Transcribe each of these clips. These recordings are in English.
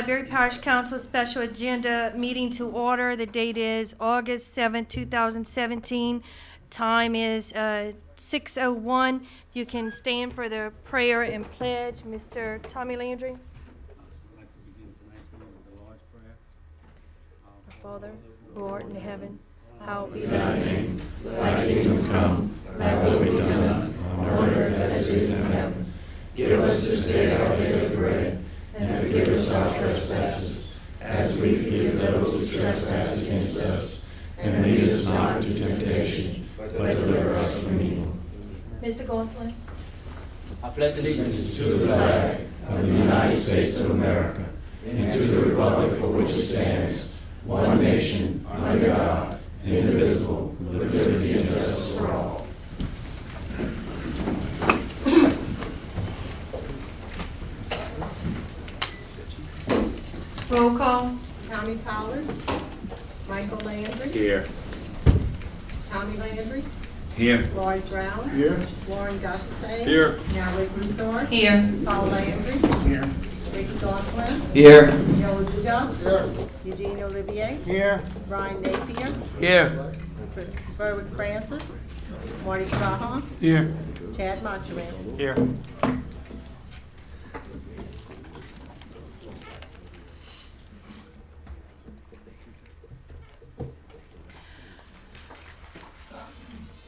Iberia Parish Council Special Agenda Meeting to order. The date is August 7, 2017. Time is 6:01. You can stand for the prayer and pledge. Mr. Tommy Landry. I'd like to begin tonight's meeting with the Lord's Prayer. Our Father, who art in heaven, hallowed be Thy name, thy kingdom come, thy will be done, on earth as it is in heaven. Give us this day our daily bread, and forgive us our trespasses, as we forgive those who trespass against us. And lead us not into temptation, but deliver us from evil. Mr. Gosselin. I pledge allegiance to the flag of the United States of America, and to the republic for which it stands, one nation, under God, indivisible, with liberty and justice for all. Roll call. Tommy Pollard. Michael Landry. Here. Tommy Landry. Here. Lloyd Brown. Here. Warren Gottesay. Here. Now Rick Broussard. Here. Paul Landry. Here. Ricky Gosselin. Here. Joe Dugas. Here. Eugene Olivier. Here. Brian Napier. Here. Berwick Francis. Marty Strahan. Here. Chad Monterey. Here.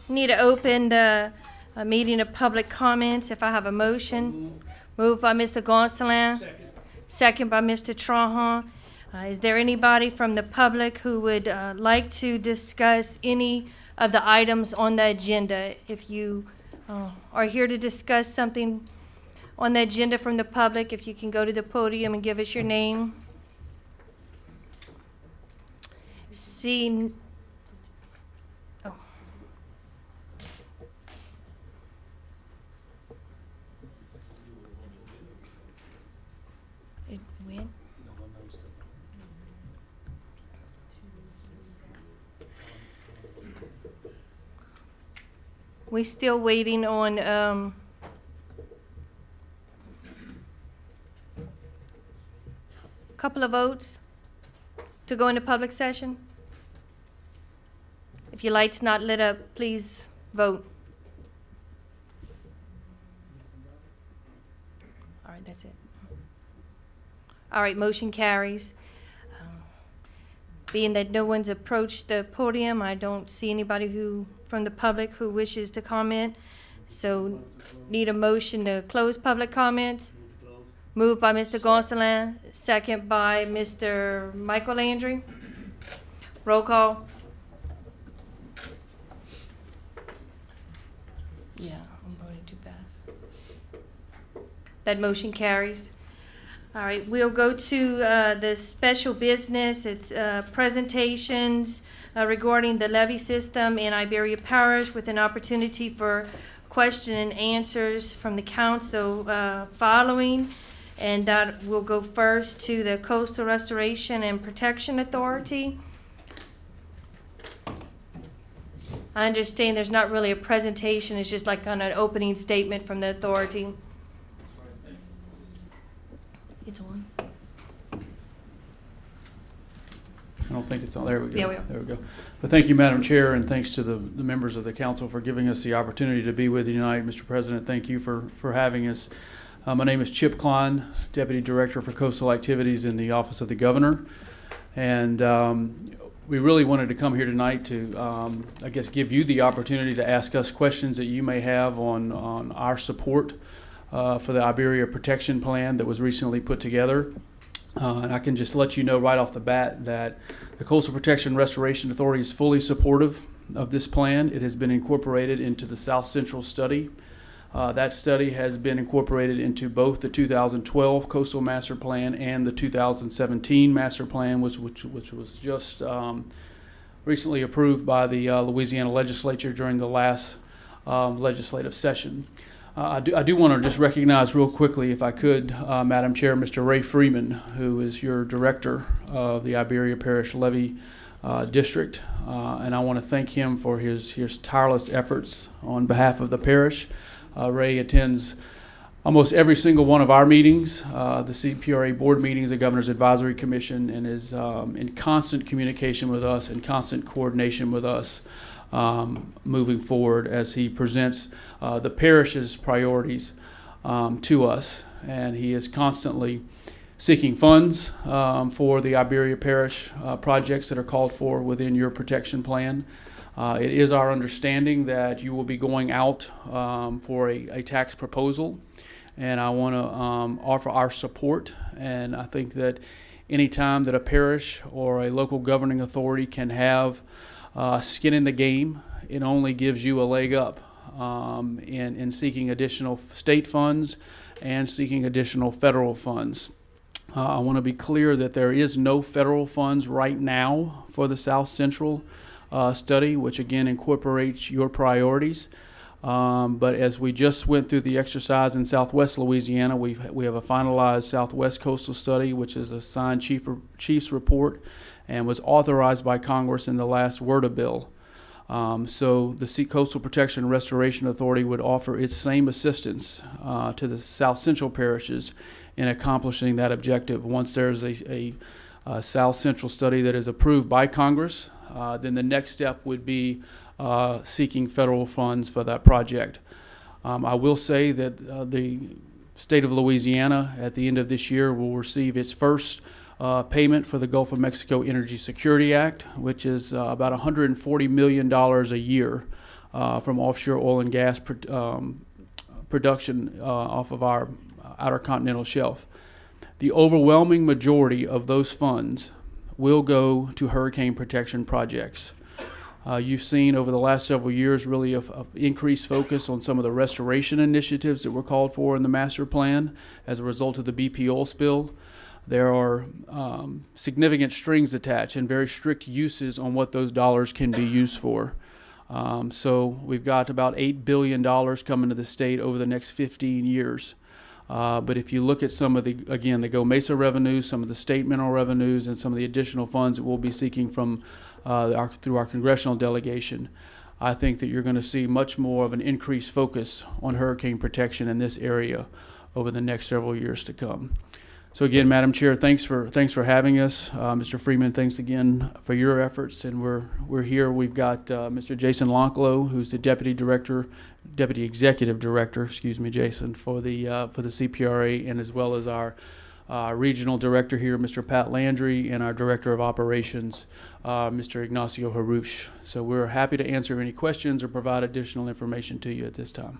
Need to open the meeting of public comments. If I have a motion. Moved by Mr. Gosselin. Second by Mr. Trahan. Is there anybody from the public who would like to discuss any of the items on the agenda? If you are here to discuss something on the agenda from the public, if you can go to the podium and give us your name. See. Oh. It went. We still waiting on couple of votes to go into public session. If your light's not lit up, please vote. All right, that's it. All right, motion carries. Being that no one's approached the podium, I don't see anybody from the public who wishes to comment. So need a motion to close public comments. Moved by Mr. Gosselin, second by Mr. Michael Landry. Roll call. Yeah, I'm voting too fast. That motion carries. All right, we'll go to the special business. It's presentations regarding the levy system in Iberia Parish with an opportunity for question and answers from the council following. And that will go first to the Coastal Restoration and Protection Authority. I understand there's not really a presentation, it's just like on an opening statement from the authority. It's on. I don't think it's on. There we go. Yeah, we are. There we go. But thank you, Madam Chair, and thanks to the members of the council for giving us the opportunity to be with you tonight. Mr. President, thank you for having us. My name is Chip Klein, Deputy Director for Coastal Activities in the Office of the Governor. And we really wanted to come here tonight to, I guess, give you the opportunity to ask us questions that you may have on our support for the Iberia Protection Plan that was recently put together. And I can just let you know right off the bat that the Coastal Protection Restoration Authority is fully supportive of this plan. It has been incorporated into the South Central study. That study has been incorporated into both the 2012 Coastal Master Plan and the 2017 Master Plan, which was just recently approved by the Louisiana Legislature during the last legislative session. I do want to just recognize real quickly, if I could, Madam Chair, Mr. Ray Freeman, who is your director of the Iberia Parish Levy District, and I want to thank him for his tireless efforts on behalf of the parish. Ray attends almost every single one of our meetings, the CPRA board meetings, the Governor's Advisory Commission, and is in constant communication with us and constant coordination with us moving forward as he presents the parish's priorities to us. And he is constantly seeking funds for the Iberia Parish projects that are called for within your protection plan. It is our understanding that you will be going out for a tax proposal, and I want to offer our support. And I think that any time that a parish or a local governing authority can have skin in the game, it only gives you a leg up in seeking additional state funds and seeking additional federal funds. I want to be clear that there is no federal funds right now for the South Central study, which again incorporates your priorities. But as we just went through the exercise in Southwest Louisiana, we have a finalized Southwest Coastal Study, which is a signed chief's report and was authorized by Congress in the last WRDA bill. So the Sea Coastal Protection and Restoration Authority would offer its same assistance to the South Central parishes in accomplishing that objective. Once there's a South Central study that is approved by Congress, then the next step would be seeking federal funds for that project. I will say that the state of Louisiana at the end of this year will receive its first payment for the Gulf of Mexico Energy Security Act, which is about $140 million a year from offshore oil and gas production off of our outer continental shelf. The overwhelming majority of those funds will go to hurricane protection projects. You've seen over the last several years really a increased focus on some of the restoration initiatives that were called for in the master plan as a result of the BP oil spill. There are significant strings attached and very strict uses on what those dollars can be used for. So we've got about $8 billion coming to the state over the next 15 years. But if you look at some of the Go Mesa revenues, some of the state mineral revenues, and some of the additional funds that we'll be seeking from through our congressional delegation, I think that you're going to see much more of an increased focus on hurricane protection in this area over the next several years to come. So again, Madam Chair, thanks for having us. Mr. Freeman, thanks again for your efforts. And we're here. We've got Mr. Jason Lonklow, who's the Deputy Executive Director, Jason, for the CPRA, and as well as our Regional Director here, Mr. Pat Landry, and our Director of Operations, Mr. Ignacio Harush. So we're happy to answer any questions or provide additional information to you at this time.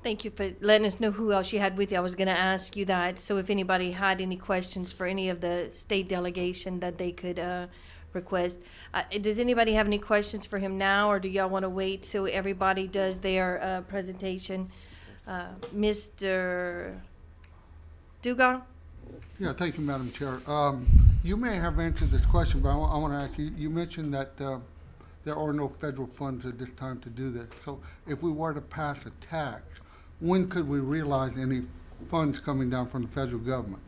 Thank you for letting us know who else you had with you. I was going to ask you that. So if anybody had any questions for any of the state delegation that they could request. Does anybody have any questions for him now, or do y'all want to wait till everybody does their presentation? Mr. Dugar? Yeah, thank you, Madam Chair. You may have answered this question, but I want to ask you, you mentioned that there are no federal funds at this time to do this. So if we were to pass a tax, when could we realize any funds coming down from the federal government?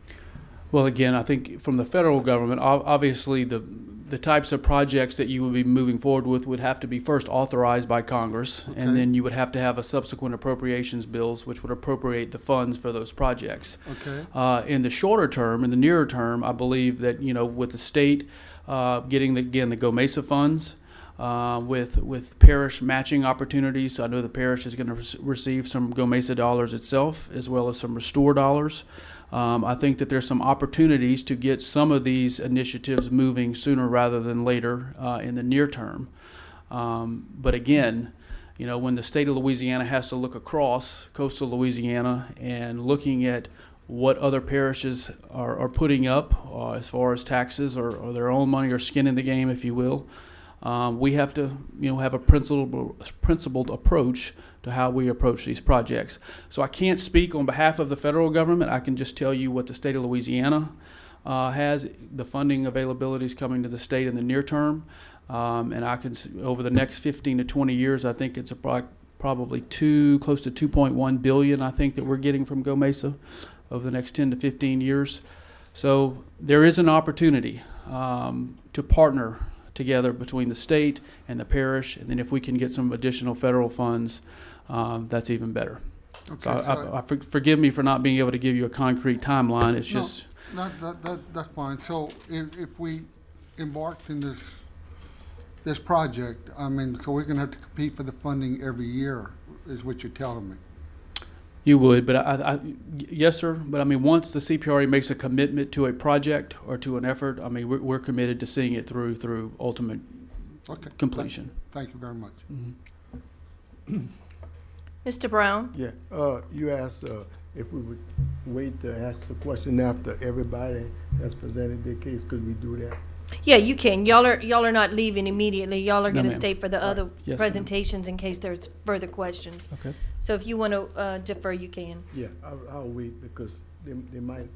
Well, again, I think from the federal government, obviously the types of projects that you would be moving forward with would have to be first authorized by Congress, Okay. and then you would have to have a subsequent appropriations bills which would appropriate the funds for those projects. Okay. In the shorter term, in the nearer term, I believe that, with the state getting the Go Mesa funds, with parish matching opportunities. So I know the parish is going to receive some Go Mesa dollars itself, as well as some Restore dollars. I think that there's some opportunities to get some of these initiatives moving sooner rather than later in the near term. But again, when the state of Louisiana has to look across coastal Louisiana and looking at what other parishes are putting up as far as taxes or their own money or skin in the game, if you will, we have to, have a principled approach to how we approach these projects. So I can't speak on behalf of the federal government. I can just tell you what the state of Louisiana has. The funding availabilities coming to the state in the near term, and I can over the next 15 to 20 years, I think it's probably close to 2.1 billion. I think that we're getting from Go Mesa over the next 10 to 15 years. So there is an opportunity to partner together between the state and the parish, and then if we can get some additional federal funds, that's even better. So Okay, so- forgive me for not being able to give you a concrete timeline. It's No. just, That's fine. So if we embarked in this project, I mean, so we're gonna have to compete for the funding every year, is what you're telling me? you would, but yes, sir. But I mean, once the CPRA makes a commitment to a project or to an effort, I mean, we're committed to seeing it through ultimate Okay. completion. Thank you very much. Mr. Brown? Yeah, you asked if we would wait to ask the question after everybody has presented their case. Could we do that? Yeah, you can. Y'all are not leaving immediately. Y'all are No, going to ma'am. stay for the other Yes, ma'am. presentations in case there's further questions. Okay. So if you want to defer, you can. Yeah, I'll wait because they might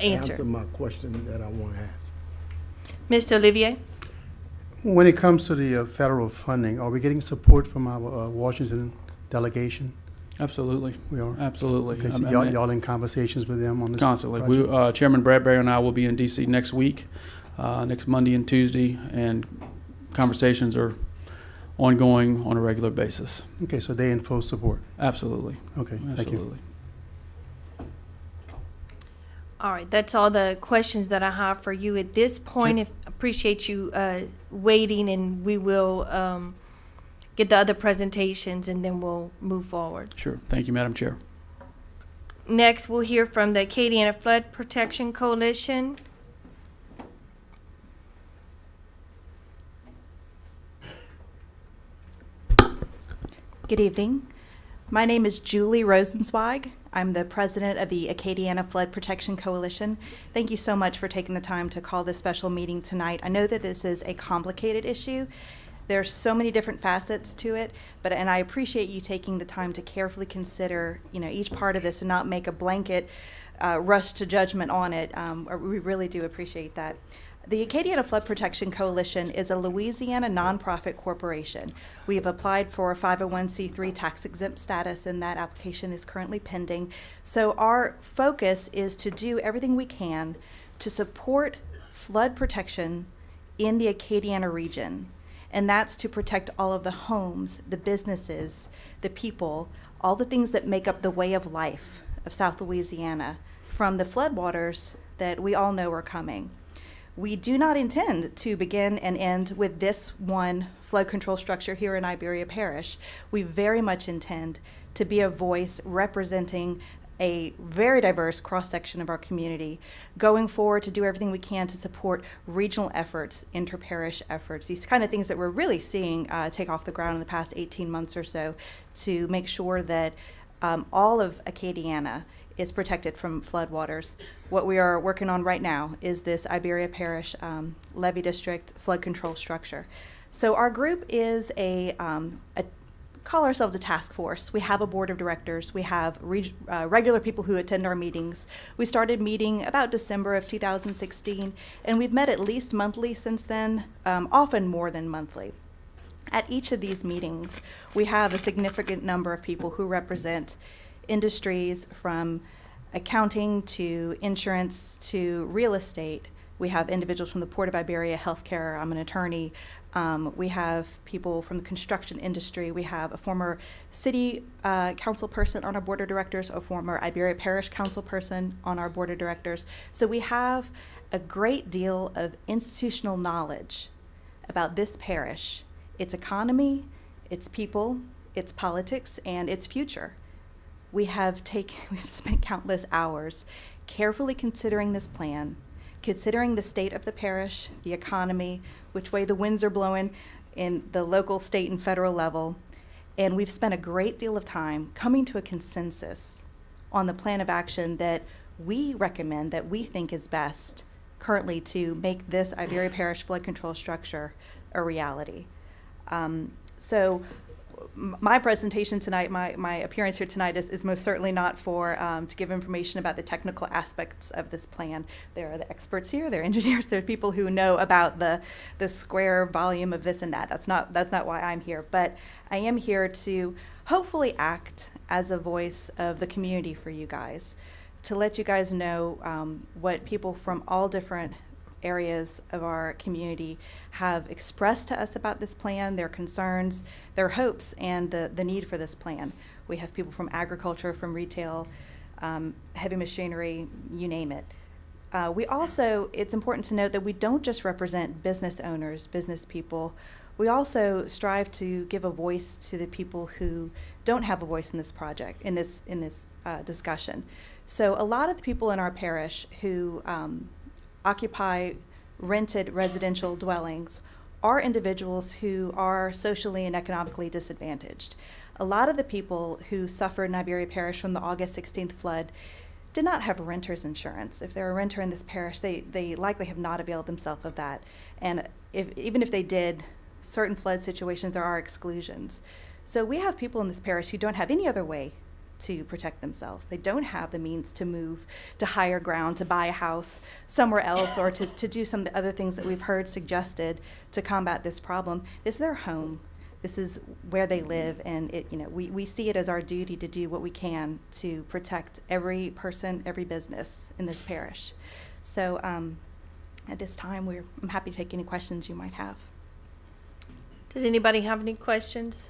Answer. my question that I want to ask. Mr. Olivier? When it comes to the federal funding, are we getting support from our Washington delegation? Absolutely. We are? Absolutely. Okay, so y'all in conversations with them on this Constantly. project? Chairman Bradbury and I will be in D.C. next week, next Monday and Tuesday, and conversations are ongoing on a regular basis. Okay, so they in full support. Absolutely. Okay, thank you. Absolutely. All right, that's all the questions that I have for you at this point. Appreciate you waiting, and we will get the other presentations, and then we'll move forward. Sure. Thank you, Madam Chair. Next, we'll hear from the Acadiana Flood Protection Coalition. Good evening. My name is Julie Rosenzweig. I'm the president of the Acadiana Flood Protection Coalition. Thank you so much for taking the time to call this special meeting tonight. I know that this is a complicated issue. There's so many different facets to it, and I appreciate you taking the time to carefully consider, each part of this and not make a blanket rush to judgment on it. We really do appreciate that. The Acadiana Flood Protection Coalition is a Louisiana nonprofit corporation. We have applied for a 501c3 tax-exempt status, and that application is currently pending. So our focus is to do everything we can to support flood protection in the Acadiana region. And that's to protect all of the homes, the businesses, the people, all the things that make up the way of life of South Louisiana from the floodwaters that we all know are coming. We do not intend to begin and end with this one flood control structure here in Iberia Parish. We very much intend to be a voice representing a very diverse cross-section of our community, going forward to do everything we can to support regional efforts, inter-parish efforts, these kind of things that we're really seeing take off the ground in the past 18 months or so, to make sure that all of Acadiana is protected from floodwaters. What we are working on right now is this Iberia Parish levee district flood control structure. So our group is call ourselves a task force. We have a board of directors. We have regular people who attend our meetings. We started meeting about December of 2016, and we've met at least monthly since then, often more than monthly. At each of these meetings, we have a significant number of people who represent industries from accounting to insurance to real estate. We have individuals from the Port of Iberia Healthcare. I'm an attorney. We have people from the construction industry. We have a former city council person on our board of directors, a former Iberia Parish council person on our board of directors. So we have a great deal of institutional knowledge about this parish, its economy, its people, its politics, and its future. We've spent countless hours carefully considering this plan, considering the state of the parish, the economy, which way the winds are blowing in the local, state, and federal level. And we've spent a great deal of time coming to a consensus on the plan of action that we recommend, that we think is best currently to make this Iberia Parish flood control structure a reality. So my presentation tonight, my appearance here tonight is most certainly not for to give information about the technical aspects of this plan. There are the experts here, there are engineers, there are people who know about the square volume of this and that. That's not why I'm here. But I am here to hopefully act as a voice of the community for you guys, to let you guys know what people from all different areas of our community have expressed to us about this plan, their concerns, their hopes, and the need for this plan. We have people from agriculture, from retail, heavy machinery, you name it. We also, it's important to note that we don't just represent business owners, business people. We also strive to give a voice to the people who don't have a voice in this project, in this discussion. So a lot of the people in our parish who occupy rented residential dwellings are individuals who are socially and economically disadvantaged. A lot of the people who suffered in Iberia Parish from the August 16th flood did not have renter's insurance. If they're a renter in this parish, they likely have not availed themselves of that. And even if they did, certain flood situations, there are exclusions. So we have people in this parish who don't have any other way to protect themselves. They don't have the means to move to higher ground, to buy a house somewhere else, or to do some of the other things that we've heard suggested to combat this problem. This is their home. This is where they live, and we see it as our duty to do what we can to protect every person, every business in this parish. So at this time, I'm happy to take any questions you might have. Does anybody have any questions?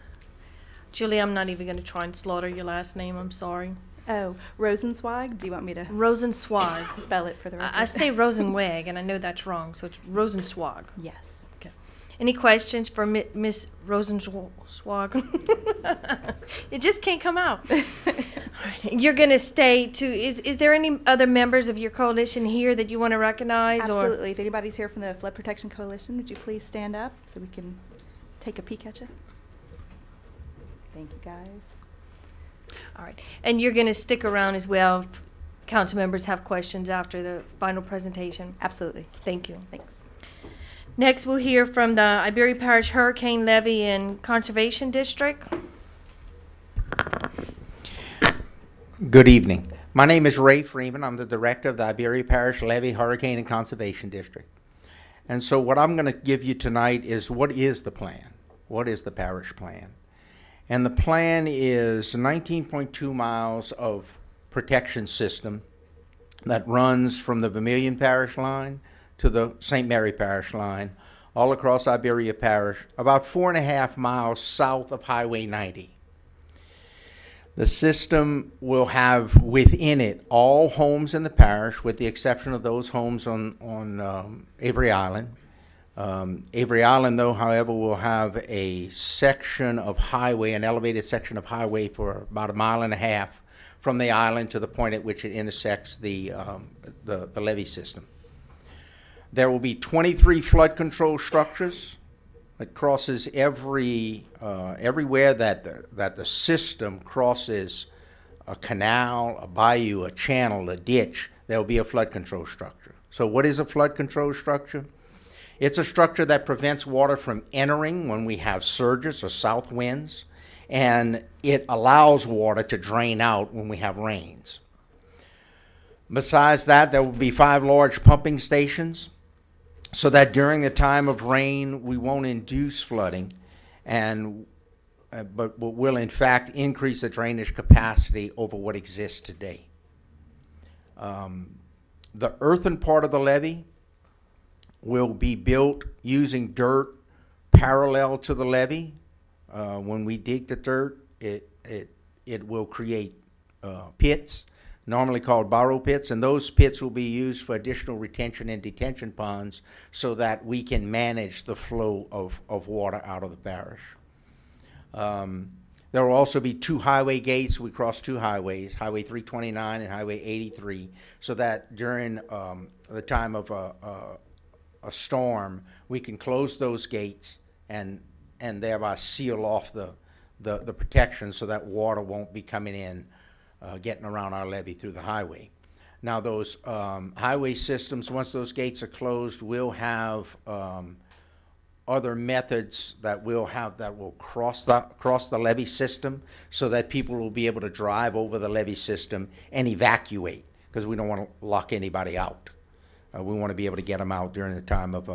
Julie, I'm not even going to try and slaughter your last name. I'm sorry. Oh, Rosenzweig, do you want me to Rosenzweig. spell it for the record? I say Rosenweg, and I know that's wrong, so it's Rosenzweig. Yes. Okay. Any questions for Miss Rosenzweig? It just can't come out. All right. You're going to stay to, is there any other members of your coalition here that you want to recognize? Absolutely. If anybody's here from the Flood Protection Coalition, would you please stand up so we can take a peek at you? Thank you, guys. All right. And you're going to stick around as well if council members have questions after the final presentation? Absolutely. Thank you. Thanks. Next, we'll hear from the Iberia Parish Hurricane Levee and Conservation District. Good evening. My name is Ray Freeman. I'm the director of the Iberia Parish Levee, Hurricane, and Conservation District. And so what I'm going to give you tonight is what is the plan? What is the parish plan? And the plan is 19.2 miles of protection system that runs from the Vermilion Parish line to the St. Mary Parish line, all across Iberia Parish, about 4.5 miles south of Highway 90. The system will have within it all homes in the parish, with the exception of those homes on Avery Island. Avery Island, though, however, will have a section of highway, an elevated section of highway for about 1.5 miles from the island to the point at which it intersects the levee system. There will be 23 flood control structures that crosses everywhere that the system crosses a canal, a bayou, a channel, a ditch. There will be a flood control structure. So what is a flood control structure? It's a structure that prevents water from entering when we have surges or south winds, and it allows water to drain out when we have rains. Besides that, there will be 5 large pumping stations so that during the time of rain we won't induce flooding, but will in fact increase the drainage capacity over what exists today. The earthen part of the levee will be built using dirt parallel to the levee. When we dig the dirt, it will create pits, normally called borrow pits, and those pits will be used for additional retention and detention ponds so that we can manage the flow of water out of the parish. There will also be 2 highway gates. We cross 2 highways, Highway 329 and Highway 83, so that during the time of a storm, we can close those gates and thereby seal off the protection so that water won't be coming in, getting around our levee through the highway. Now those highway systems, once those gates are closed, will have other methods that will cross the levee system so that people will be able to drive over the levee system and evacuate, because we don't want to lock anybody out. We want to be able to get them out during the time of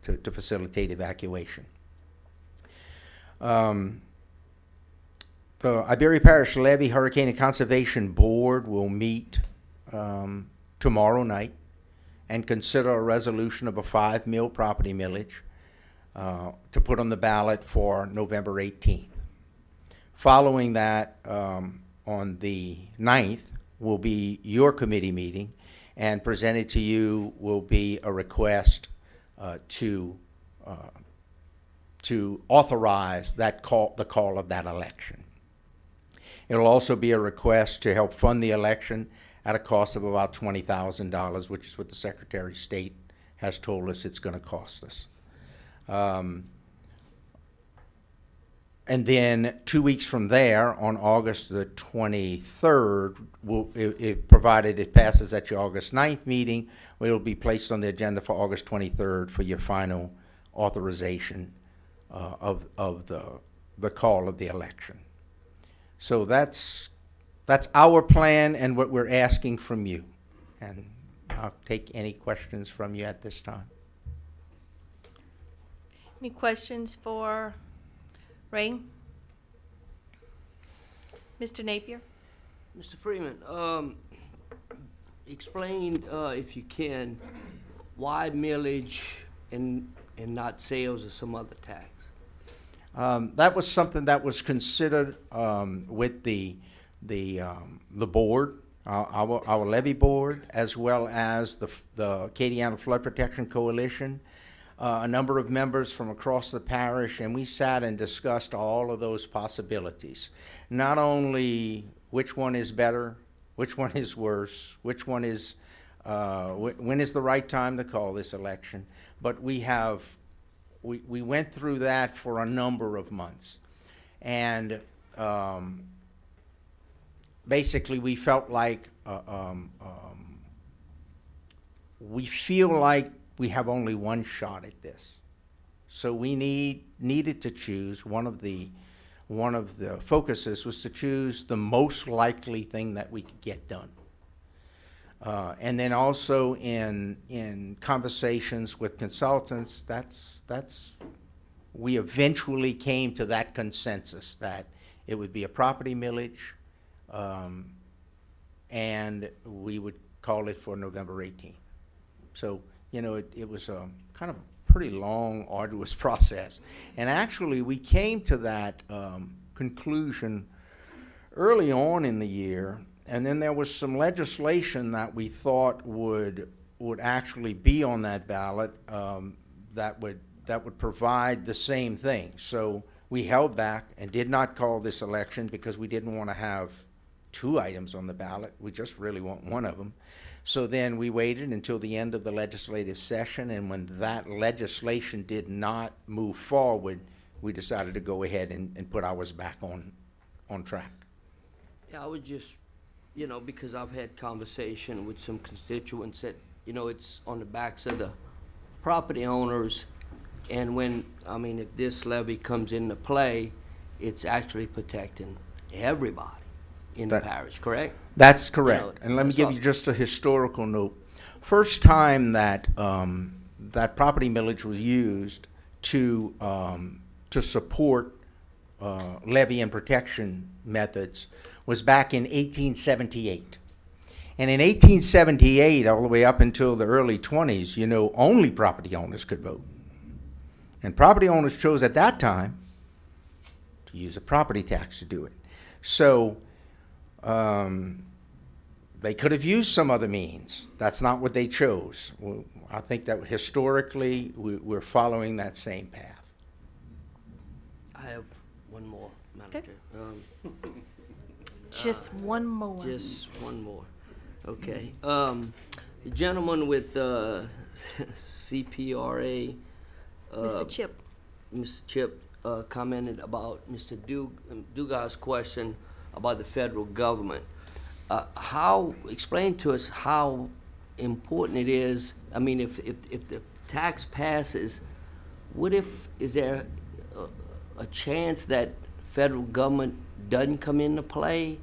to facilitate evacuation. The Iberia Parish Levee Hurricane and Conservation Board will meet tomorrow night and consider a resolution of a 5 mil property millage to put on the ballot for November 18th. Following that, on the 9th will be your committee meeting, and presented to you will be a request to authorize the call of that election. It'll also be a request to help fund the election at a cost of about $20,000, which is what the Secretary of State has told us it's going to cost us. And then 2 weeks from there, on August the 23rd, provided it passes at your August 9th meeting, it will be placed on the agenda for August 23rd for your final authorization of the call of the election. So that's our plan and what we're asking from you. And I'll take any questions from you at this time. Any questions for Ray? Mr. Napier? Mr. Freeman, explain, if you can, why millage and not sales or some other tax? That was something that was considered with the board, our levy board, as well as the Acadiana Flood Protection Coalition, a number of members from across the parish, and we sat and discussed all of those possibilities. Not only which one is better, which one is worse, which one is, when is the right time to call this election, but we went through that for a number of months. And basically we felt like, we feel like we have only one shot at this. So we needed to choose one of the focuses was to choose the most likely thing that we could get done. And then also in conversations with consultants, we eventually came to that consensus that it would be a property millage, and we would call it for November 18th. So, it was a kind of pretty long, arduous process. And actually, we came to that conclusion early on in the year. And then there was some legislation that we thought would actually be on that ballot that would provide the same thing. So we held back and did not call this election because we didn't want to have 2 items on the ballot. We just really want one of them. So then we waited until the end of the legislative session, and when that legislation did not move forward, we decided to go ahead and put ours back on track. Yeah, I would just, because I've had conversation with some constituents that, it's on the backs of the property owners, and if this levy comes into play, it's actually protecting everybody in the parish, correct? That's correct. And let me give you just a historical note. First time that that property millage was used to support levy and protection methods was back in 1878. And in 1878, all the way up until the early 20s, only property owners could vote. And property owners chose at that time to use a property tax to do it. So they could have used some other means. That's not what they chose. Well, I think that historically we're following that same path. I have one more, Madam Okay. Chair. Just one more. Just one more. Okay. The gentleman with CPRA, Mr. Chip. Mr. Chip, commented about Mr. Dugas' question about the federal government. Explain to us how important it is. I mean, if the tax passes, is there a chance that federal government doesn't come into play?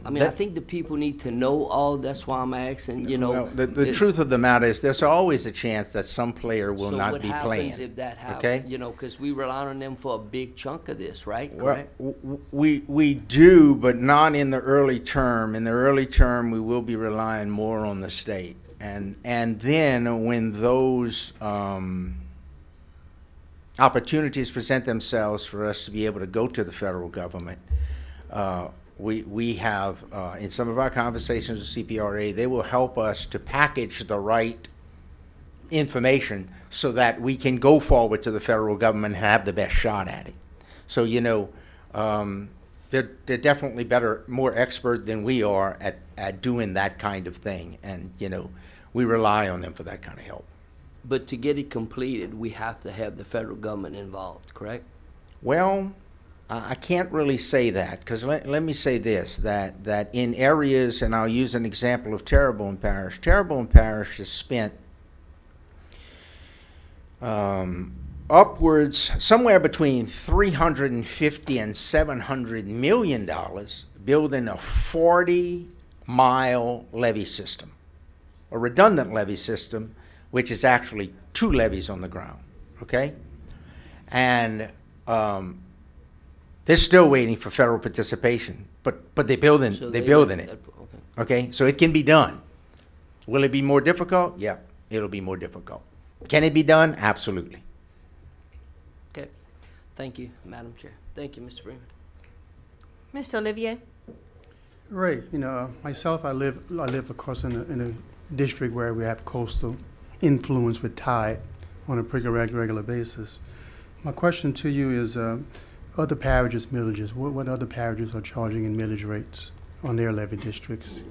I mean, I That- think the people need to know all, that's why I'm asking, you know. Well, the truth of the matter is, there's always a chance that some player will not be So what playing. happens if that Okay? happens, you know, because we rely on them for a big chunk of this, right? Well, Correct? we do, but not in the early term. In the early term, we will be relying more on the state. And then when those opportunities present themselves for us to be able to go to the federal government, we have, in some of our conversations with CPRA, they will help us to package the right information so that we can go forward to the federal government and have the best shot at it. So, you know, they're definitely more expert than we are at doing that kind of thing. And, you know, we rely on them for that kind of help. But to get it completed, we have to have the federal government involved, correct? Well, I can't really say that, because let me say this, that in areas, and I'll use an example of Terrebonne Parish. Terrebonne Parish has spent upwards, somewhere between $350 and $700 million building a 40-mile levee system, a redundant levee system, which is actually 2 levees on the ground, okay? And they're still waiting for federal participation, but they're building So it, okay. okay? So it can be done. Will it be more difficult? Yeah, it'll be more difficult. Can it be done? Absolutely. Okay. Thank you, Madam Chair. Thank you, Mr. Freeman. Mr. Olivier? Right, you know, myself, I live of course in a district where we have coastal influence with tide on a pretty regular basis. My question to you is, other parishes, millages, what other parishes are charging in millage rates on their levy districts?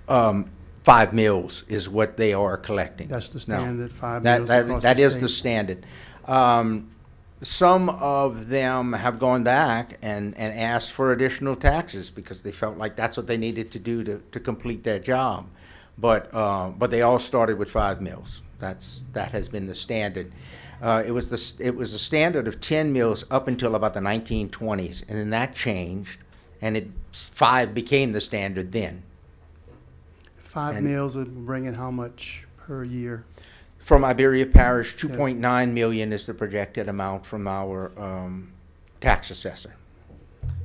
5 mills is what they are collecting. That's the No. standard, 5 mills across That the is the state? standard. Some of them have gone back and asked for additional taxes because they felt like that's what they needed to do to complete their job. But they all started with 5 mills. That has been the standard. It was a standard of 10 mills up until about the 1920s, and then that changed, and 5 became the standard then. 5 and- mills are bringing how much per year? From Iberia Parish, 2.9 million is the projected amount from our tax assessor.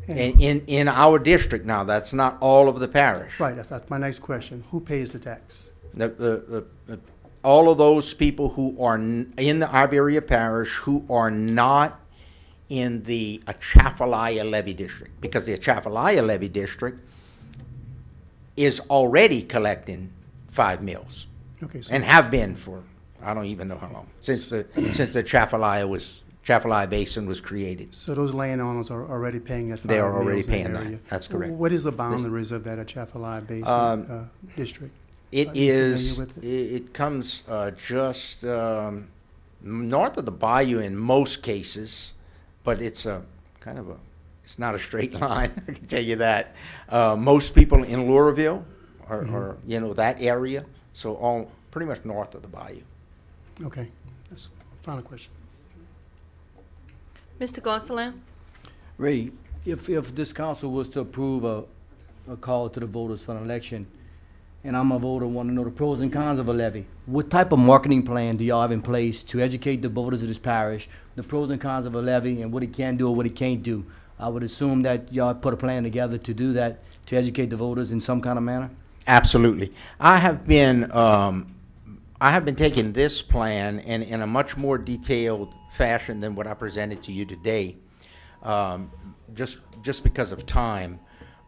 And- In our district now, that's not all of the parish. Right, that's my next question. Who pays the tax? All of those people who are in the Iberia Parish who are not in the Atchafalaya levy district, because the Atchafalaya levy district is already collecting 5 mills, Okay, so and have been for, I don't even know how long, since the Atchafalaya Basin was created. so those landowners are already paying at 5 They are mills already in the paying that. area. That's correct. What is the boundaries of that Atchafalaya Basin district? It Are you is, familiar with it comes just north of the bayou in most cases, but it's a kind of it's not a straight line, I can tell you that. Most people in Louisville are you know, that area, so all pretty much north of the bayou. Okay, that's final question. Mr. Gonsalas? Ray, if this council was to approve a call to the voters for an election, and I'm a voter, want to know the pros and cons of a levy, what type of marketing plan do y'all have in place to educate the voters of this parish, the pros and cons of a levy, and what it can do or what it can't do? I would assume that y'all put a plan together to do that, to educate the voters in some kind of manner? Absolutely. I have been taking this plan in a much more detailed fashion than what I presented to you today, just because of time.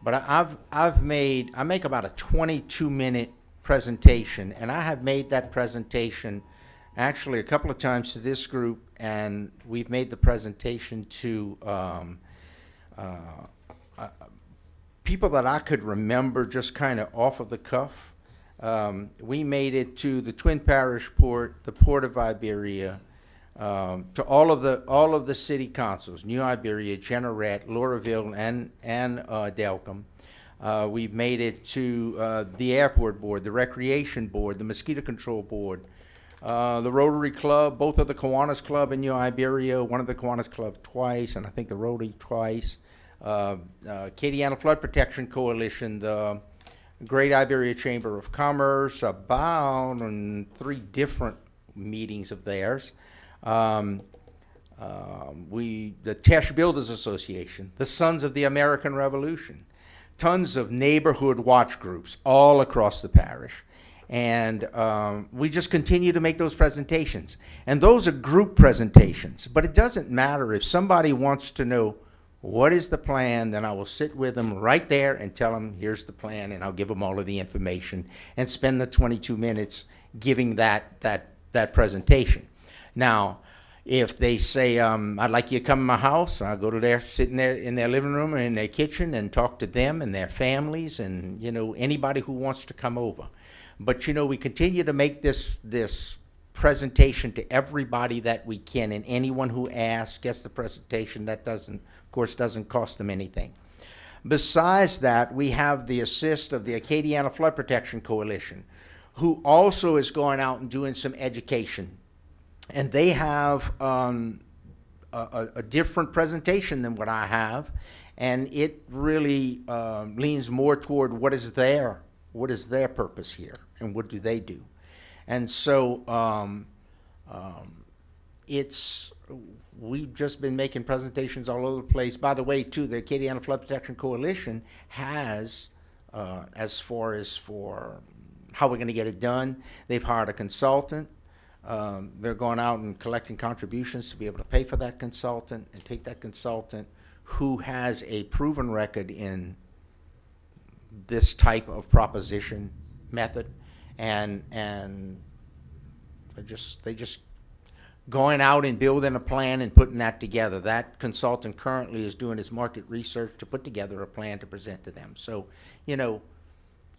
But I make about a 22-minute presentation, and I have made that presentation actually a couple of times to this group, and we've made the presentation to people that I could remember just kind of off of the cuff. We made it to the Twin Parish Port, the Port of Iberia, to all of the city councils, New Iberia, Jeanerette, Louisville, and Delcombe. We've made it to the Airport Board, the Recreation Board, the Mosquito Control Board, the Rotary Club, both of the Kiwanis Club in New Iberia, one of the Kiwanis Club twice, and I think the Rotary twice. Acadiana Flood Protection Coalition, the Great Iberia Chamber of Commerce, about 3 different meetings of theirs. The Tesh Builders Association, the Sons of the American Revolution, tons of neighborhood watch groups all across the parish. And we just continue to make those presentations. And those are group presentations. But it doesn't matter if somebody wants to know what is the plan, then I will sit with them right there and tell them, here's the plan, and I'll give them all of the information and spend the 22 minutes giving that presentation. Now, if they say, I'd like you to come to my house, I'll go to their, sit in their living room or in their kitchen and talk to them and their families and, anybody who wants to come over. But, we continue to make this presentation to everybody that we can, and anyone who asks gets the presentation. That doesn't cost them anything. Besides that, we have the assist of the Acadiana Flood Protection Coalition, who also is going out and doing some education. And they have a different presentation than what I have, and it really leans more toward what is their purpose here, and what do they do. And so we've just been making presentations all over the place. By the way, too, the Acadiana Flood Protection Coalition has, as far as for how we're going to get it done, they've hired a consultant. They're going out and collecting contributions to be able to pay for that consultant and take that consultant who has a proven record in this type of proposition method, and they just going out and building a plan and putting that together. That consultant currently is doing his market research to put together a plan to present to them. So,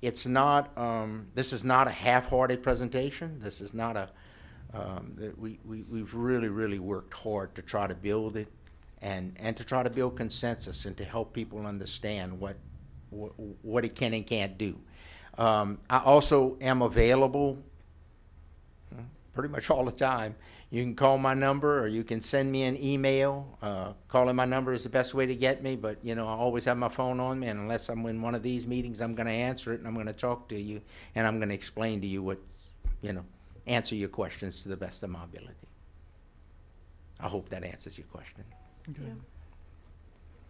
it's not, this is not a half-hearted presentation. This is not a, we've really, really worked hard to try to build it and to try to build consensus and to help people understand what it can and can't do. I also am available pretty much all the time. You can call my number or you can send me an email. Calling my number is the best way to get me, but I always have my phone on me, and unless I'm in one of these meetings, I'm going to answer it and I'm going to talk to you and I'm going to explain to you what, answer your questions to the best of my ability. I hope that answers your question. Okay.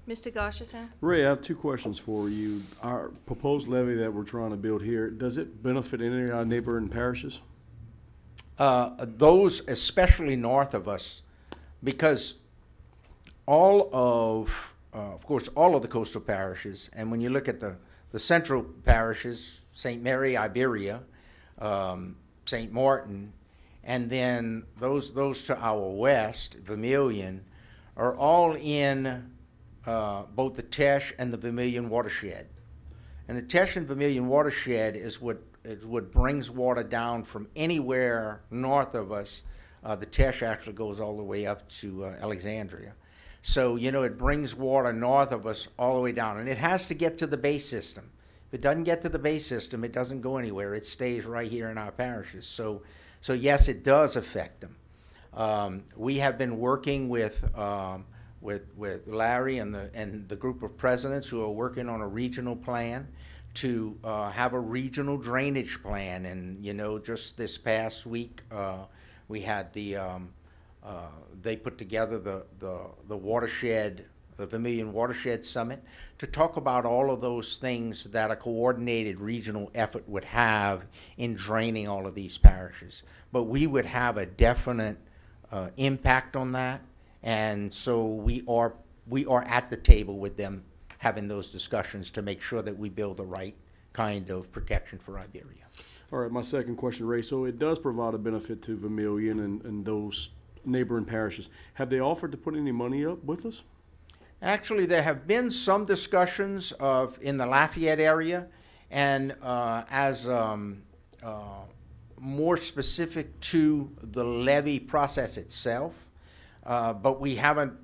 Mr. Gosherson? Ray, I have 2 questions for you. Our proposed levy that we're trying to build here, does it benefit any of our neighboring parishes? Those especially north of us, because all of course, all of the coastal parishes, and when you look at the central parishes, St. Mary, Iberia, St. Martin, and then those to our west, Vermilion, are all in both the Tesh and the Vermilion watershed. And the Tesh and Vermilion watershed is what brings water down from anywhere north of us. The Tesh actually goes all the way up to Alexandria. So, it brings water north of us all the way down. And it has to get to the bay system. If it doesn't get to the bay system, it doesn't go anywhere. It stays right here in our parishes. So yes, it does affect them. We have been working with Larry and the group of presidents who are working on a regional plan to have a regional drainage plan. And, just this past week, we had they put together the watershed, the Vermilion Watershed Summit, to talk about all of those things that a coordinated regional effort would have in draining all of these parishes. But we would have a definite impact on that, and so we are at the table with them having those discussions to make sure that we build the right kind of protection for Iberia. All right, my second question, Ray. So it does provide a benefit to Vermilion and those neighboring parishes. Have they offered to put any money up with us? Actually, there have been some discussions in the Lafayette area, and as more specific to the levy process itself, but we haven't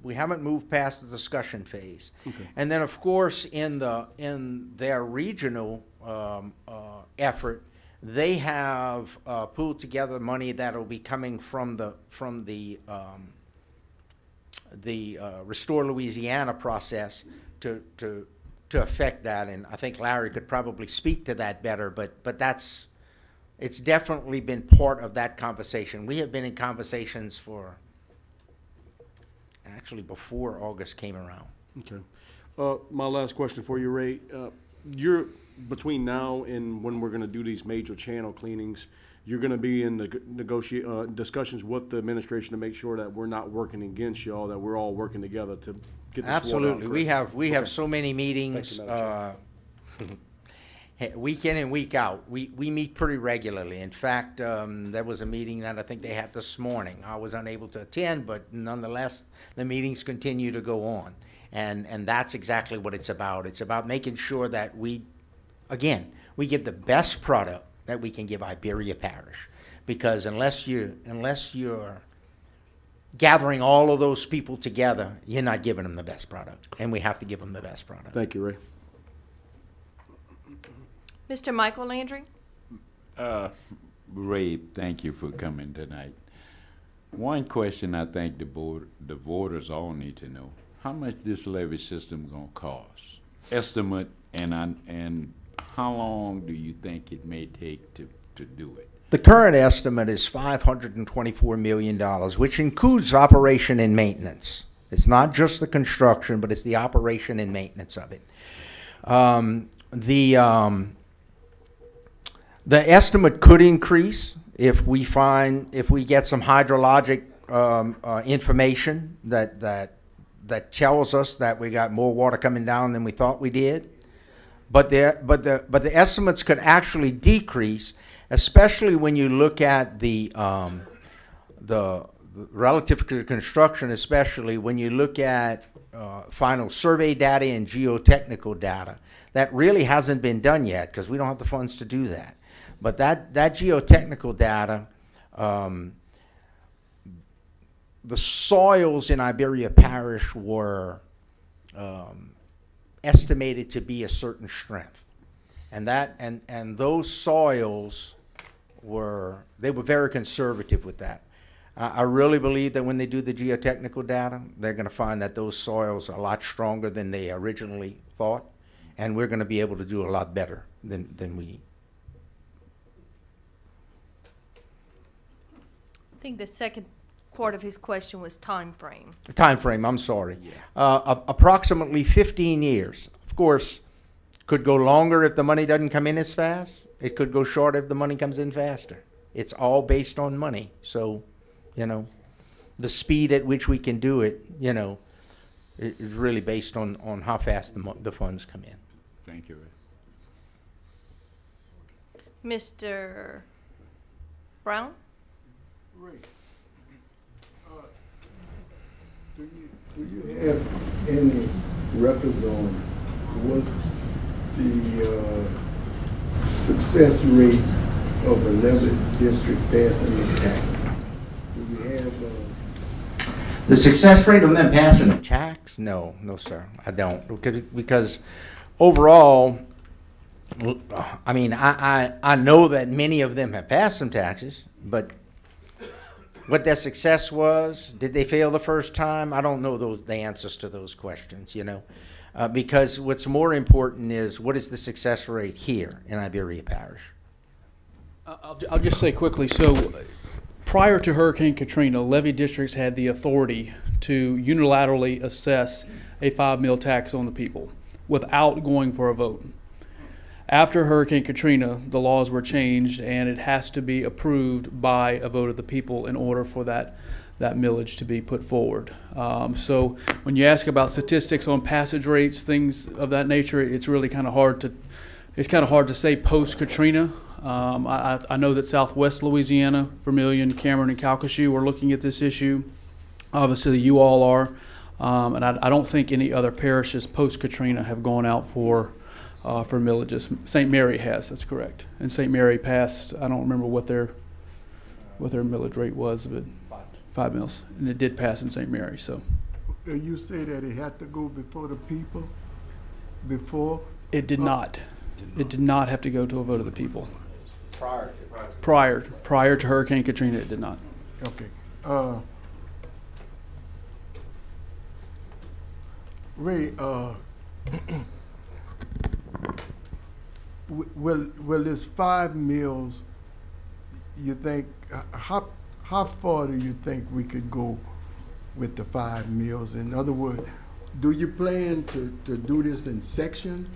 moved past the discussion phase. Okay. And then, of course, in their regional effort, they have pulled together money that will be coming from the Restore Louisiana process to affect that. And I think Larry could probably speak to that better, but it's definitely been part of that conversation. We have been in conversations for, actually before August came around. Okay. My last question for you, Ray. You're, between now and when we're gonna do these major channel cleanings, you're gonna be in the discussions with the administration to make sure that we're not working against y'all, that we're all working together to get this water out. Absolutely. We correctly. have Okay. so many meetings, Thank you, Madam week in and week out. We meet pretty regularly. In fact, there was a meeting that I think they had this morning. I was unable to attend, but nonetheless, the meetings continue to go on. And that's exactly what it's about. It's about making sure that we give the best product that we can give Iberia Parish. Because unless you're gathering all of those people together, you're not giving them the best product. And we have to give them the best product. Thank you, Ray. Mr. Michael Landry? Ray, thank you for coming tonight. One question I think the voters all need to know: how much this levy system gonna cost? Estimate, and how long do you think it may take to do it? The current estimate is $524 million, which includes operation and maintenance. It's not just the construction, but it's the operation and maintenance of it. The estimate could increase if we get some hydrologic information that tells us that we got more water coming down than we thought we did. But the estimates could actually decrease, especially when you look at the relative to construction, especially when you look at final survey data and geotechnical data. That really hasn't been done yet because we don't have the funds to do that. But that geotechnical data, the soils in Iberia Parish were estimated to be a certain strength, and those soils were very conservative with that. I really believe that when they do the geotechnical data, they're going to find that those soils are a lot stronger than they originally thought, and we're going to be able to do a lot better than we. I think the second part of his question was time frame. Time frame, I'm sorry. Approximately 15 years. Of course, could go longer if the money doesn't come in as fast. It could go short if the money comes in faster. It's all based on money. So, the speed at which we can do it, is really based on how fast the funds come in. Thank you, Ray. Mr. Brown? Ray, do you have any records on what's the success rate of 11 district passing the tax? Do we have The success rate on them passing the tax? No, sir, I don't. Because overall, I mean, I know that many of them have passed some taxes, but what their success was, did they fail the first time? I don't know the answers to those questions, because what's more important is what is the success rate here in Iberia Parish? I'll just say quickly, so prior to Hurricane Katrina, levy districts had the authority to unilaterally assess a 5 mil tax on the people without going for a vote. After Hurricane Katrina, the laws were changed, and it has to be approved by a vote of the people in order for that millage to be put forward. So when you ask about statistics on passage rates, things of that nature, it's really kind of hard to say post Katrina. I know that Southwest Louisiana, Vermilion, Cameron, and Calcasieu are looking at this issue. Obviously, you all are, and I don't think any other parishes post Katrina have gone out for millages. St. Mary has, that's correct. And St. Mary passed, I don't remember what their millage rate was, but 5 mils. And it did pass in St. Mary, so. you say that it had to go before the people before? It did not. It did not have to go to a vote of the people. Prior to Hurricane Katrina, it did not. Okay. Ray, will this 5 mills, you think, how far do you think we could go with the 5 mills? In other words, do you plan to do this in sections?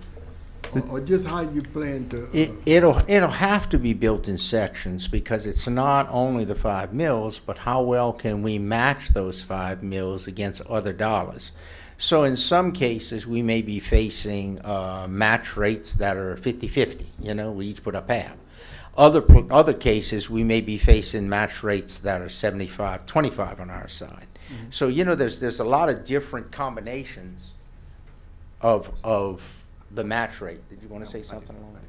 Or just how you plan to? It'll have to be built in sections because it's not only the 5 mills, but how well can we match those 5 mills against other dollars. So in some cases, we may be facing match rates that are 50-50. You know, we each put up half. Other cases, we may be facing match rates that are 75-25 on our side. Mm-hmm. So you know, there's a lot of different combinations of the match rate. Did you want to say something along that?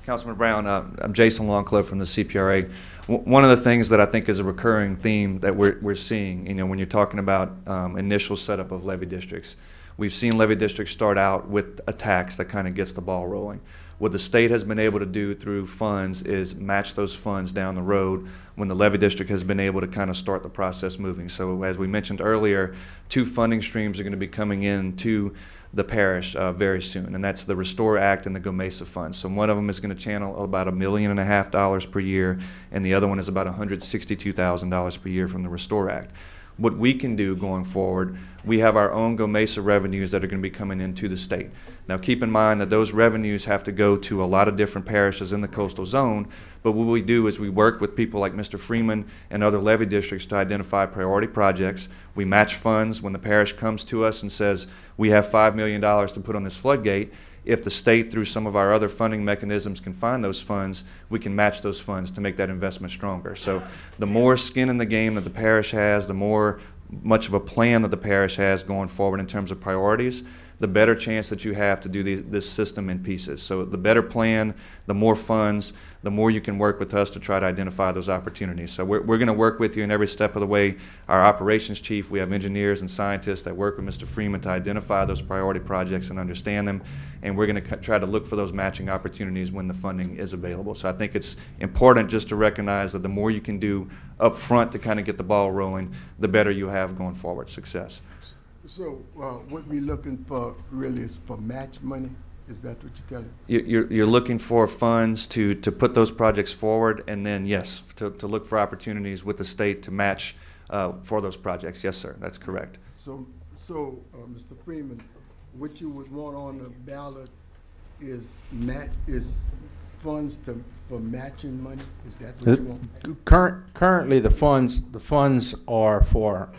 Councilman Brown, I'm Jason Longcliffe from the CPRA. One of the things that I think is a recurring theme that we're seeing, you know, when you're talking about initial setup of levy districts, we've seen levy districts start out with a tax that kind of gets the ball rolling. What the state has been able to do through funds is match those funds down the road when the levy district has been able to kind of start the process moving. So as we mentioned earlier, 2 funding streams are going to be coming into the parish very soon, and that's the Restore Act and the Go Mesa Fund. So one of them is going to channel about $1.5 million per year, and the other one is about $162,000 per year from the Restore Act. What we can do going forward, we have our own Go Mesa revenues that are going to be coming into the state. Now keep in mind that those revenues have to go to a lot of different parishes in the coastal zone, but what we do is we work with people like Mr. Freeman and other levy districts to identify priority projects. We match funds when the parish comes to us and says, we have $5 million to put on this floodgate. If the state, through some of our other funding mechanisms, can find those funds, we can match those funds to make that investment stronger. So the more skin in the game that the parish has, the more much of a plan that the parish has going forward in terms of priorities, the better chance that you have to do this system in pieces. So the better plan, the more funds, the more you can work with us to try to identify those opportunities. So we're going to work with you in every step of the way. Our operations chief, we have engineers and scientists that work with Mr. Freeman to identify those priority projects and understand them, and we're going to try to look for those matching opportunities when the funding is available. So I think it's important just to recognize that the more you can do up front to kind of get the ball rolling, the better you have going forward success. So what we're looking for really is for match money? Is that what you're telling me? You're looking for funds to put those projects forward, and then, yes, to look for opportunities with the state to match for those projects. Yes, sir, that's correct. So Mr. Freeman, what you would want on the ballot is funds for matching money? Is that what you want? Currently, the funds are for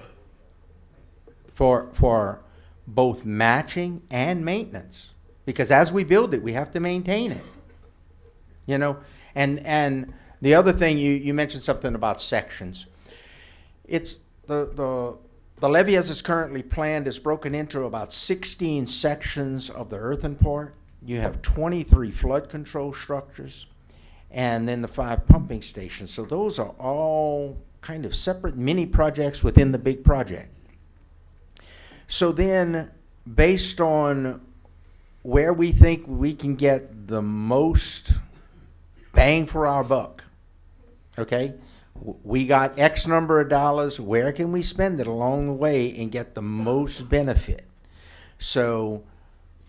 both matching and maintenance, because as we build it, we have to maintain it. You know, and the other thing you mentioned something about sections. It's the levee as it's currently planned is broken into about 16 sections of the earthen part. You have 23 flood control structures, and then the 5 pumping stations. So those are all kind of separate mini projects within the big project. So then, based on where we think we can get the most bang for our buck, okay? We got X number of dollars, where can we spend it along the way and get the most benefit? So,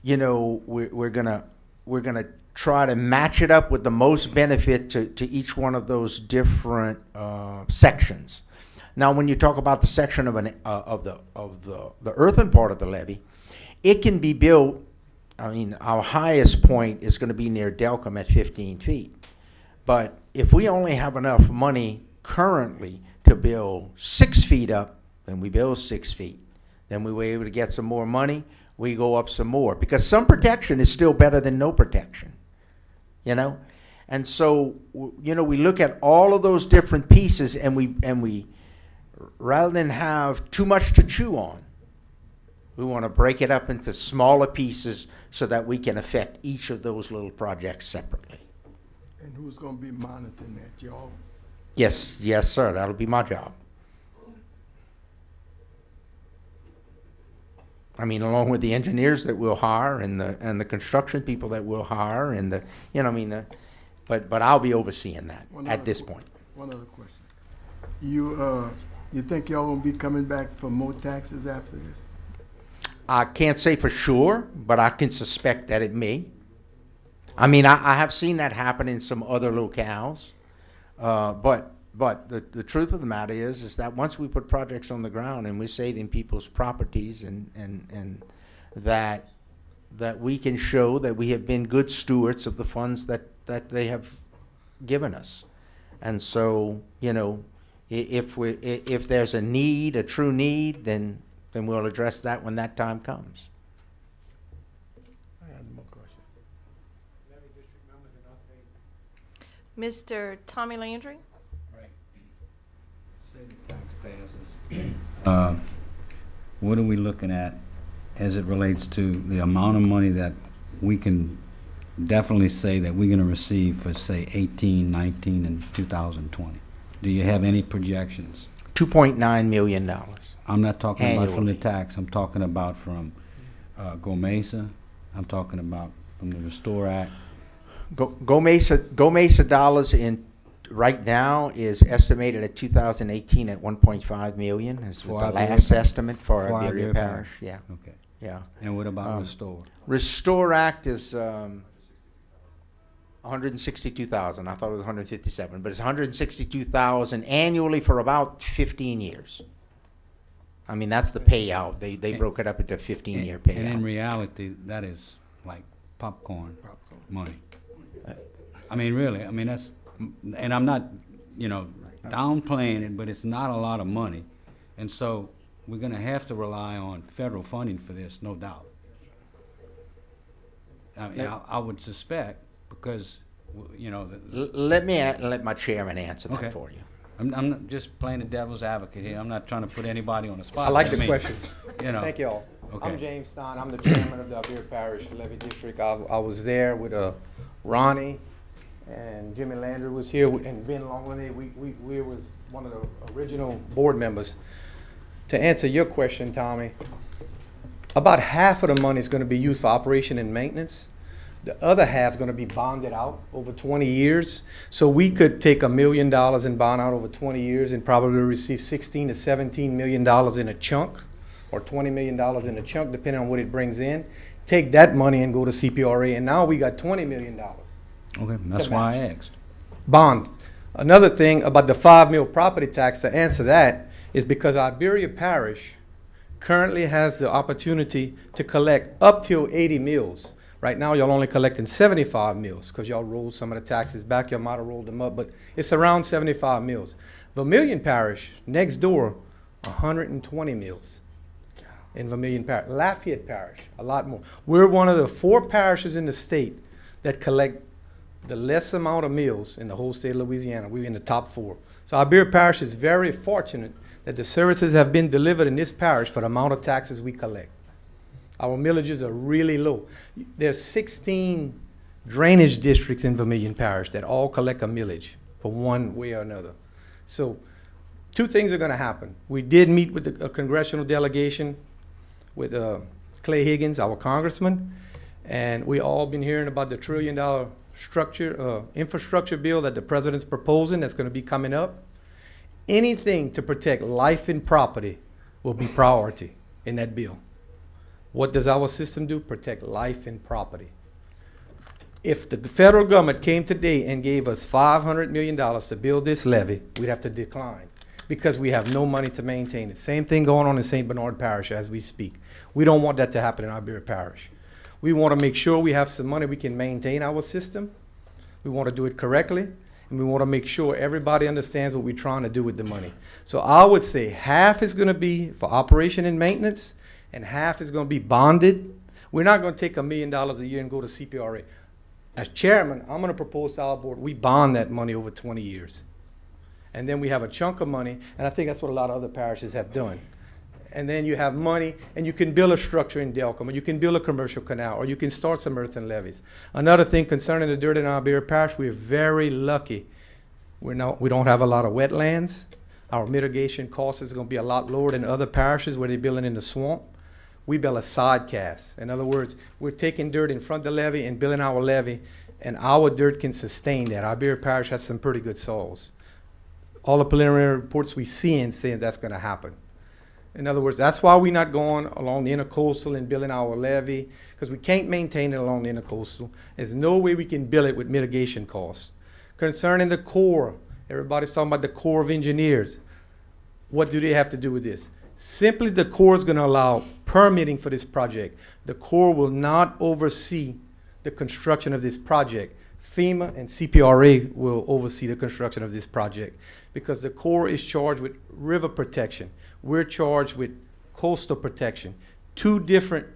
you know, we're gonna try to match it up with the most benefit to each one of those different sections. Now, when you talk about the section of the earthen part of the levee, it can be built. I mean, our highest point is going to be near Delcom at 15 feet. But if we only have enough money currently to build 6 feet up, then we build 6 feet. Then we were able to get some more money, we go up some more. Because some protection is still better than no protection, you know? And so, you know, we look at all of those different pieces, and we rather than have too much to chew on, we want to break it up into smaller pieces so that we can affect each of those little projects separately. And who's going to be monitoring that, y'all? Yes, sir, that'll be my job. I mean, along with the engineers that we'll hire and the construction people that we'll hire and the, you know, I mean, but I'll be overseeing that at this point. One other question. You think y'all gonna be coming back for more taxes after this? I can't say for sure, but I can suspect that it may. I mean, I have seen that happen in some other locales. But the truth of the matter is that once we put projects on the ground and we're saving people's properties and that we can show that we have been good stewards of the funds that they have given us. And so, you know, if there's a need, a true need, then we'll address that when that time comes. I have no more questions. Mr. Tommy Landry? Say the tax passes. What are we looking at as it relates to the amount of money that we can definitely say that we're gonna receive for, say, 18, 19, and 2020? Do you have any projections? $2.9 million. I'm not talking about from the Annually. tax, I'm talking about from GOMESA, I'm talking about from the Restore Act. Go Mesa dollars in right now is estimated at 2018 at 1.5 million. Is the For Iberia last Parish. estimate for For Iberia Iberia Parish. Parish. Yeah, Okay. yeah. And what about Restore? Restore Act is 162,000. I thought it was 157, but it's 162,000 annually for about 15 years. I mean, that's the payout. They broke it up into a 15-year payout. And in reality, that is like popcorn money. I mean, really, I mean, that's, and I'm not, you know, downplaying it, but it's not a lot of money. And so we're gonna have to rely on federal funding for this, no doubt. I mean, I would suspect, because, you know, Let my chairman answer that Okay. for you. I'm not just playing the devil's advocate here. I'm not trying to put anybody on the spot. I like but the mean, question. You know. Thank you all. Okay. I'm James Stein. I'm the chairman of the Iberia Parish Levy District. I was there with Ronnie, and Jimmy Landry was here, and Ben Longley. We was one of the original board members. To answer your question, Tommy, about half of the money is going to be used for operation and maintenance. The other half is going to be bonded out over 20 years. So we could take $1 million and bond out over 20 years and probably receive 16 to 17 million dollars in a chunk, or $20 million in a chunk, depending on what it brings in. Take that money and go to CPRA, and now we got $20 million. Okay, that's to why I match. asked. Bond. Another thing about the 5 mil property tax, to answer that, is because Iberia Parish currently has the opportunity to collect up till 80 mills. Right now, y'all only collecting 75 mills because y'all rolled some of the taxes back. Y'all might have rolled them up, but it's around 75 mills. Vermilion Parish, next door, 120 mills in Vermilion Parish. Lafayette Parish, a lot more. We're one of the 4 parishes in the state that collect the less amount of mills in the whole state of Louisiana. We're in the top 4. So Iberia Parish is very fortunate that the services have been delivered in this parish for the amount of taxes we collect. Our millages are really low. There's 16 drainage districts in Vermilion Parish that all collect a millage for one way or another. So 2 things are going to happen. We did meet with a congressional delegation with Clay Higgins, our congressman, and we all been hearing about the $1 trillion infrastructure bill that the president's proposing that's going to be coming up. Anything to protect life and property will be priority in that bill. What does our system do? Protect life and property. If the federal government came today and gave us $500 million to build this levee, we'd have to decline because we have no money to maintain it. Same thing going on in St. Bernard Parish as we speak. We don't want that to happen in Iberia Parish. We want to make sure we have some money we can maintain our system. We want to do it correctly, and we want to make sure everybody understands what we're trying to do with the money. So I would say half is going to be for operation and maintenance, and half is going to be bonded. We're not going to take $1 million a year and go to CPRA. As chairman, I'm going to propose to our board, we bond that money over 20 years. And then we have a chunk of money, and I think that's what a lot of other parishes have done. And then you have money, and you can build a structure in Delcom, or you can build a commercial canal, or you can start some earthen levees. Another thing concerning the dirt in our Iberia Parish, we're very lucky. We don't have a lot of wetlands. Our mitigation cost is going to be a lot lower than other parishes where they're building in the swamp. We build a side cast. In other words, we're taking dirt in front of the levee and building our levee, and our dirt can sustain that. Our Iberia Parish has some pretty good soils. All the preliminary reports we see saying that's going to happen. In other words, that's why we're not going along the intercoastal and building our levee, because we can't maintain it along the intercoastal. There's no way we can build it with mitigation costs. Concerning the Corps, everybody's talking about the Corps of Engineers. What do they have to do with this? Simply, the Corps is going to allow permitting for this project. The Corps will not oversee the construction of this project. FEMA and CPRA will oversee the construction of this project because the Corps is charged with river protection. We're charged with coastal protection. Two different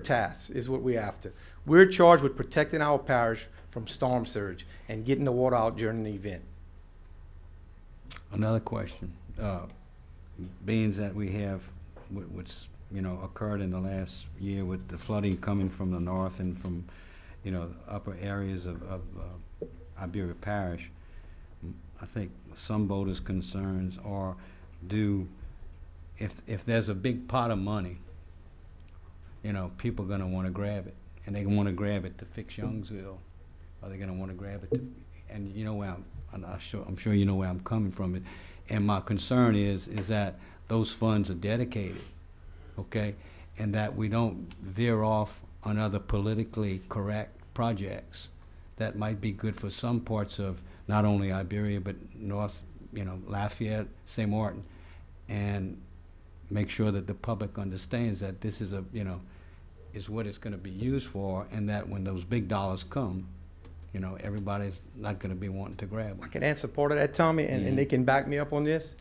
tasks is what we're after. We're charged with protecting our parish from storm surge and getting the water out during the event. Another question. Being that we have what's occurred in the last year with the flooding coming from the north and from upper areas of Iberia Parish, I think some voters' concerns are if there's a big pot of money, people are going to want to grab it, and they want to grab it to fix Youngsville. Are they going to want to grab it to, and you know where I'm sure you know where I'm coming from. And my concern is that those funds are dedicated, okay, and that we don't veer off on other politically correct projects that might be good for some parts of not only Iberia but North, Lafayette, St. Martin, and make sure that the public understands that this is is what it's going to be used for, and that when those big dollars come, everybody's not going to be wanting to grab them. I can answer part of that, Tommy, and they can back me up on this.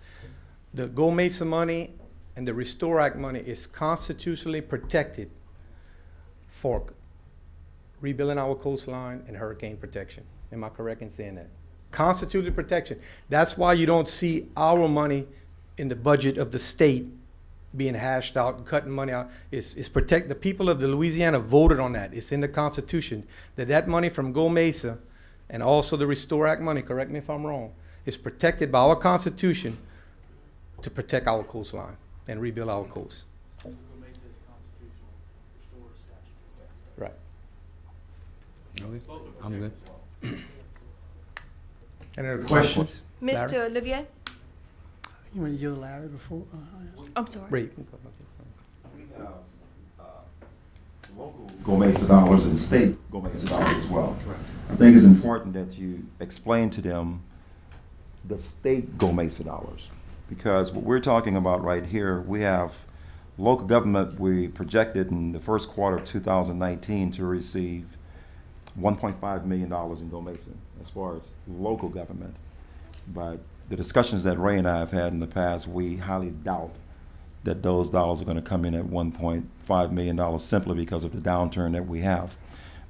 The Go Mesa money and the Restore Act money is constitutionally protected for rebuilding our coastline and hurricane protection. Am I correct in saying that? Constitutional protection. That's why you don't see our money in the budget of the state being hashed out and cutting money out. It's protect the people of the Louisiana voted on that. It's in the Constitution that money from Go Mesa and also the Restore Act money, correct me if I'm wrong, is protected by our Constitution to protect our coastline and rebuild our coast. Right. Okay, I'm good. Any other questions? Mr. Olivier? You want to yield Larry before? I'm sorry. Ray. We have local Go Mesa dollars and state Go Mesa dollars as well. I think it's important that you explain to them the state Go Mesa dollars, because what we're talking about right here, we have local government. We projected in the first quarter of 2019 to receive $1.5 million in Go Mesa as far as local government. But the discussions that Ray and I have had in the past, we highly doubt that those dollars are going to come in at $1.5 million simply because of the downturn that we have.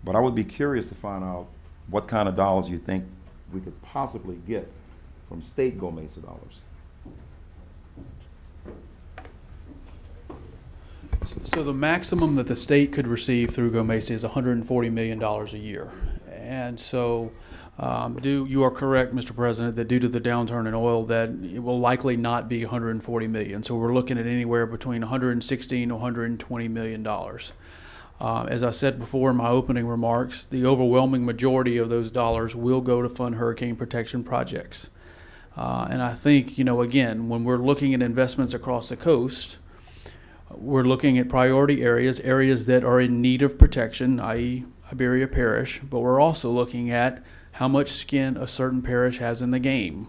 But I would be curious to find out what kind of dollars you think we could possibly get from state Go Mesa dollars. So the maximum that the state could receive through Go Mesa is $140 million a year. And so you are correct, Mr. President, that due to the downturn in oil, that it will likely not be $140 million. So we're looking at anywhere between $116 to $120 million. As I said before in my opening remarks, the overwhelming majority of those dollars will go to fund hurricane protection projects. And I think, again, when we're looking at investments across the coast, we're looking at priority areas that are in need of protection, i.e. Iberia Parish, but we're also looking at how much skin a certain parish has in the game.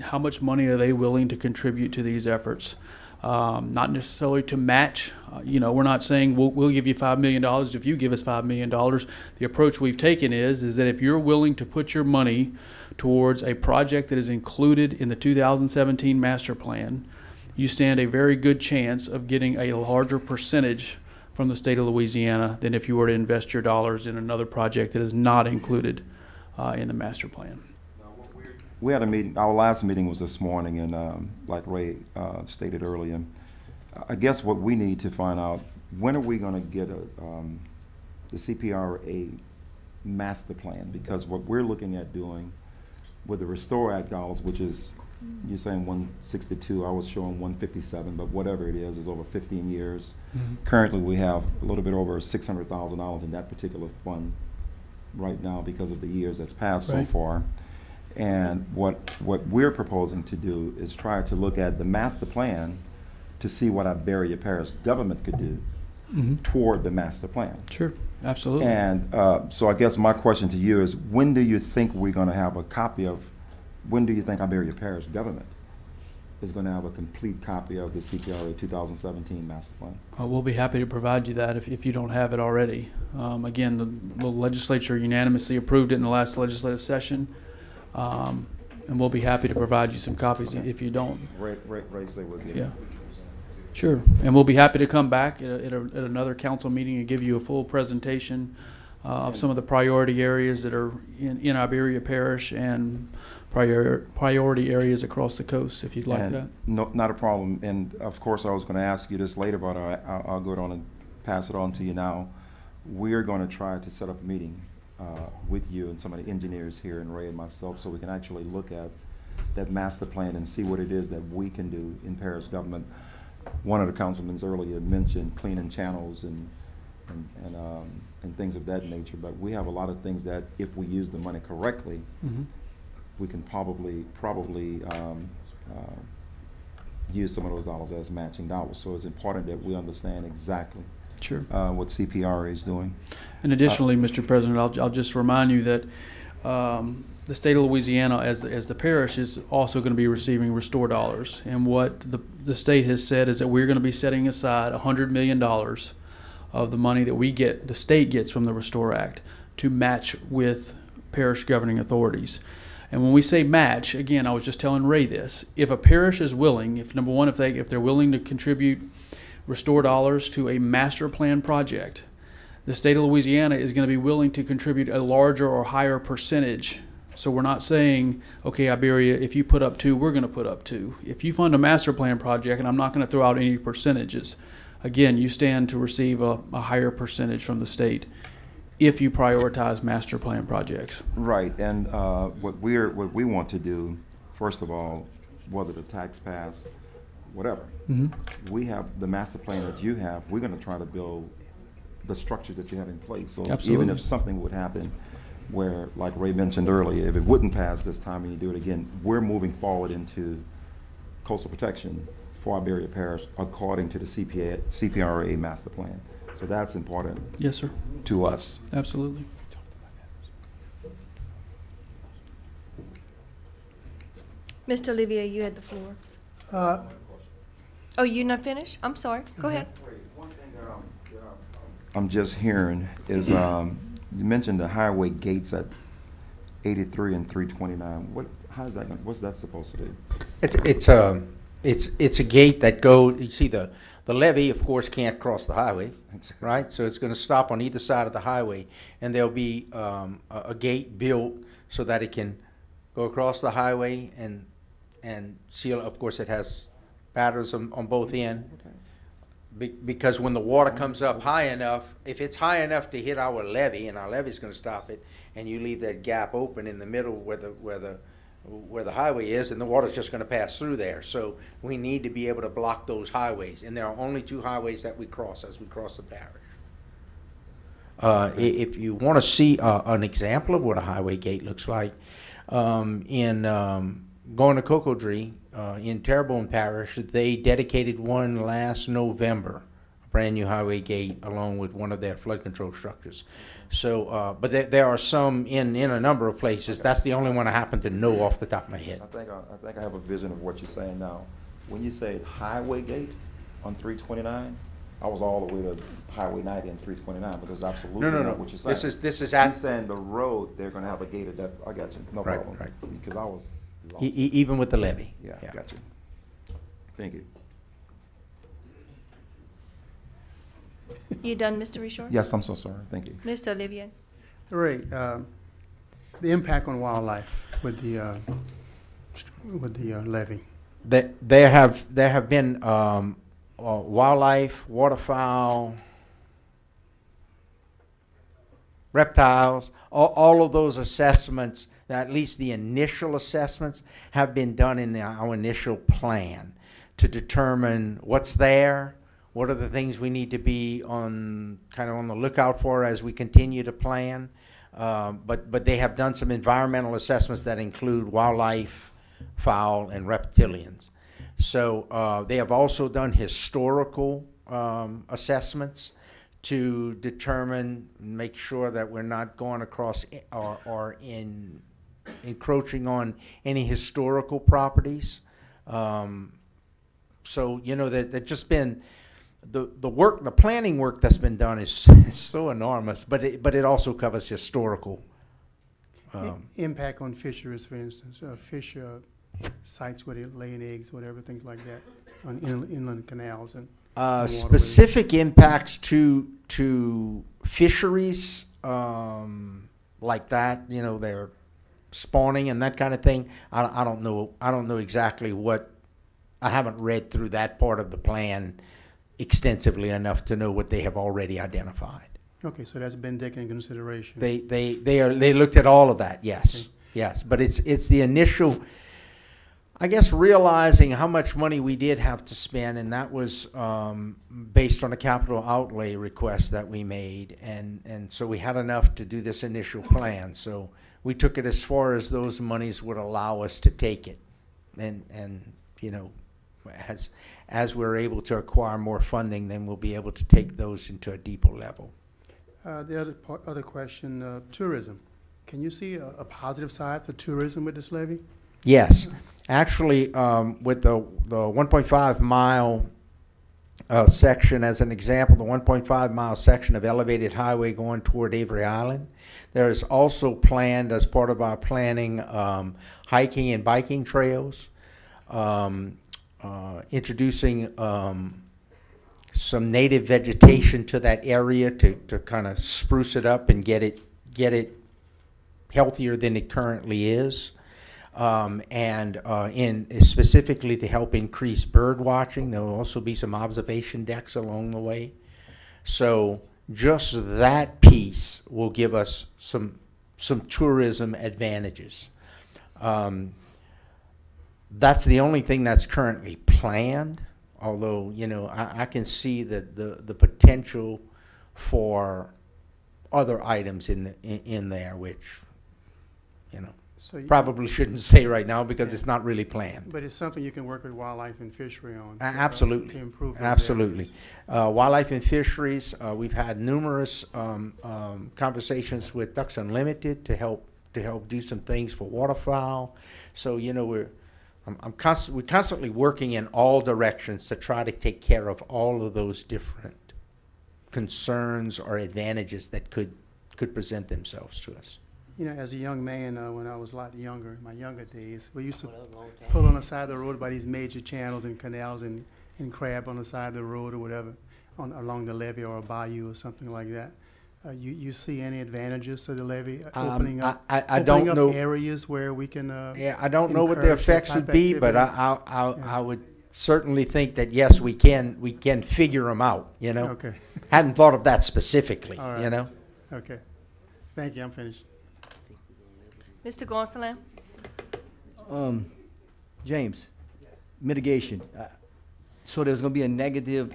How much money are they willing to contribute to these efforts? Not necessarily to match. We're not saying we'll give you $5 million if you give us $5 million. The approach we've taken is that if you're willing to put your money towards a project that is included in the 2017 master plan, you stand a very good chance of getting a larger percentage from the state of Louisiana than if you were to invest your dollars in another project that is not included in the master plan. We had a meeting, our last meeting was this morning, and like Ray stated earlier, I guess what we need to find out, when are we going to get the CPRA master plan? Because what we're looking at doing with the Restore Act dollars, which is, you're saying 162, I was showing 157, but whatever it is over 15 years. Mm-hmm. Currently, we have a little bit over $600,000 in that particular fund right now because of the years that's passed so far. And what we're proposing to do is try to look at the master plan to see what our Iberia Parish government could do Mhm. toward the master plan. Sure, absolutely. And so I guess my question to you is, when do you think we're going to have a copy of, when do you think Iberia Parish government is going to have a complete copy of the CPRA 2017 master plan? We'll be happy to provide you that if you don't have it already. Again, the legislature unanimously approved it in the last legislative session, and we'll be happy to provide you some copies if you don't. Ray say we'll get Yeah. it. Sure, and we'll be happy to come back at another council meeting and give you a full presentation of some of the priority areas that are in Iberia Parish and priority areas across the coast, if you'd like And that. No, not a problem. And of course, I was going to ask you this later, but I'll go on and pass it on to you now. We're going to try to set up a meeting with you and some of the engineers here, and Ray and myself, so we can actually look at that master plan and see what it is that we can do in parish government. One of the councilmen earlier mentioned cleaning channels and things of that nature, but we have a lot of things that if we use the money correctly, Mhm. we can probably use some of those dollars as matching dollars. So it's important that we understand exactly Sure. what CPRA is doing. And additionally, Mr. President, I'll just remind you that the state of Louisiana, as the parish, is also going to be receiving restore dollars. And what the state has said is that we're going to be setting aside $100 million of the money that the state gets from the Restore Act, to match with parish governing authorities. And when we say match, again, I was just telling Ray this: if a parish is willing, if number one, if they're willing to contribute restore dollars to a master plan project, the state of Louisiana is going to be willing to contribute a larger or higher percentage. So we're not saying, okay, Iberia, if you put up 2, we're going to put up 2. If you fund a master plan project, and I'm not going to throw out any percentages, again, you stand to receive a higher percentage from the state if you prioritize master plan projects. Right, and what we want to do, first of all, whether the tax pass, whatever, we have the master plan that you have. We're going to try to build the structure that you have in place. So Absolutely. even if something would happen where, like Ray mentioned earlier, if it wouldn't pass this time and you do it again, we're moving forward into coastal protection for Iberia Parish according to the CPRA master plan. So that's important. Yes, sir. To us. Absolutely. Mr. Olivier, you had the floor. Oh, you not finished? I'm sorry. Go ahead. One thing that I'm just hearing is you mentioned the highway gates at 83 and 329. How's that? What's that supposed to do? It's a gate that goes. You see the levee, of course, can't cross the highway, right? So it's going to stop on either side of the highway, and there'll be a gate built so that it can go across the highway and seal. Of course, it has batteries on both ends. Because when the water comes up high enough, if it's high enough to hit our levee, and our levee's going to stop it, and you leave that gap open in the middle where the highway is, and the water's just going to pass through there. So we need to be able to block those highways, and there are only 2 highways that we cross as we cross the parish. If you want to see an example of what a highway gate looks like, in going to Cocodrie, in Terrebonne Parish, they dedicated one last November, a brand new highway gate along with one of their flood control structures. So, but there are some in a number of places. That's the only one I happen to know off the top of my head. I think I have a vision of what you're saying now. When you say highway gate on 329, I was all the way to Highway 90 and 329, but that's absolutely No. not what you're saying. This is at. You're saying the road, they're gonna have a gate at that, I got you, no Right, problem. right. Because I was lost. Even with the levee. Yeah, I got you. Thank you. You done, Mr. Reshore? Yes, I'm so sorry, thank you. Mr. Olivier? Ray, the impact on wildlife with the levee. There have been wildlife, waterfowl, reptiles, all of those assessments, at least the initial assessments, have been done in our initial plan to determine what's there, what are the things we need to be on the lookout for as we continue to plan. But they have done some environmental assessments that include wildlife, fowl, and reptilians. So they have also done historical assessments to determine, make sure that we're not going across or encroaching on any historical properties. So, you know, that just been, the work, the planning work that's been done is so enormous, but it also covers historical. Impact on fisheries, for instance, fish sites where they're laying eggs, whatever, things like that, on inland canals and waterways. Specific impacts to fisheries, like that, you know, they're spawning and that kind of thing. I don't know exactly what. I haven't read through that part of the plan extensively enough to know what they have already identified. Okay, so that's been taken into consideration. They looked at all of that. Yes, Okay. yes, but it's the initial, I guess, realizing how much money we did have to spend, and that was based on a capital outlay request that we made, and so we had enough to do this initial plan. So we took it as far as those monies would allow us to take it, and you know, as we're able to acquire more funding, then we'll be able to take those into a deeper level. The other question, tourism. Can you see a positive side for tourism with this levy? Yes, actually, with the 1.5 mile section as an example, the 1.5 mile section of elevated highway going toward Avery Island, there is also planned as part of our planning hiking and biking trails, introducing some native vegetation to that area to kind of spruce it up and get it healthier than it currently is. And specifically to help increase bird watching. There will also be some observation decks along the way. So just that piece will give us some tourism advantages. That's the only thing that's currently planned, although, you know, I can see that the potential for other items in there, which, you know, So you, probably shouldn't say right now because it's not really planned. but it's something you can work with wildlife and fishery on. Absolutely. To improve those Absolutely. areas. Wildlife and fisheries, we've had numerous conversations with Ducks Unlimited to help do some things for waterfowl. So, you know, we're constantly working in all directions to try to take care of all of those different concerns or advantages that could present themselves to us. You know, as a young man, when I was a lot younger, in my younger days, we used to pull on the side of the road by these major channels and canals and crab on the side of the road or whatever, along the levee or a bayou or something like that. You see any advantages to the levee opening up? I don't know areas where we can. Yeah, I don't know what the encourage that effects would type be, but activity? I would certainly think that yes, we can figure them out. You know, Okay. hadn't thought of that specifically. All right. You know. Okay. Thank you. I'm finished. Mr. Gonsalas? James, mitigation. So there's going to be a negative,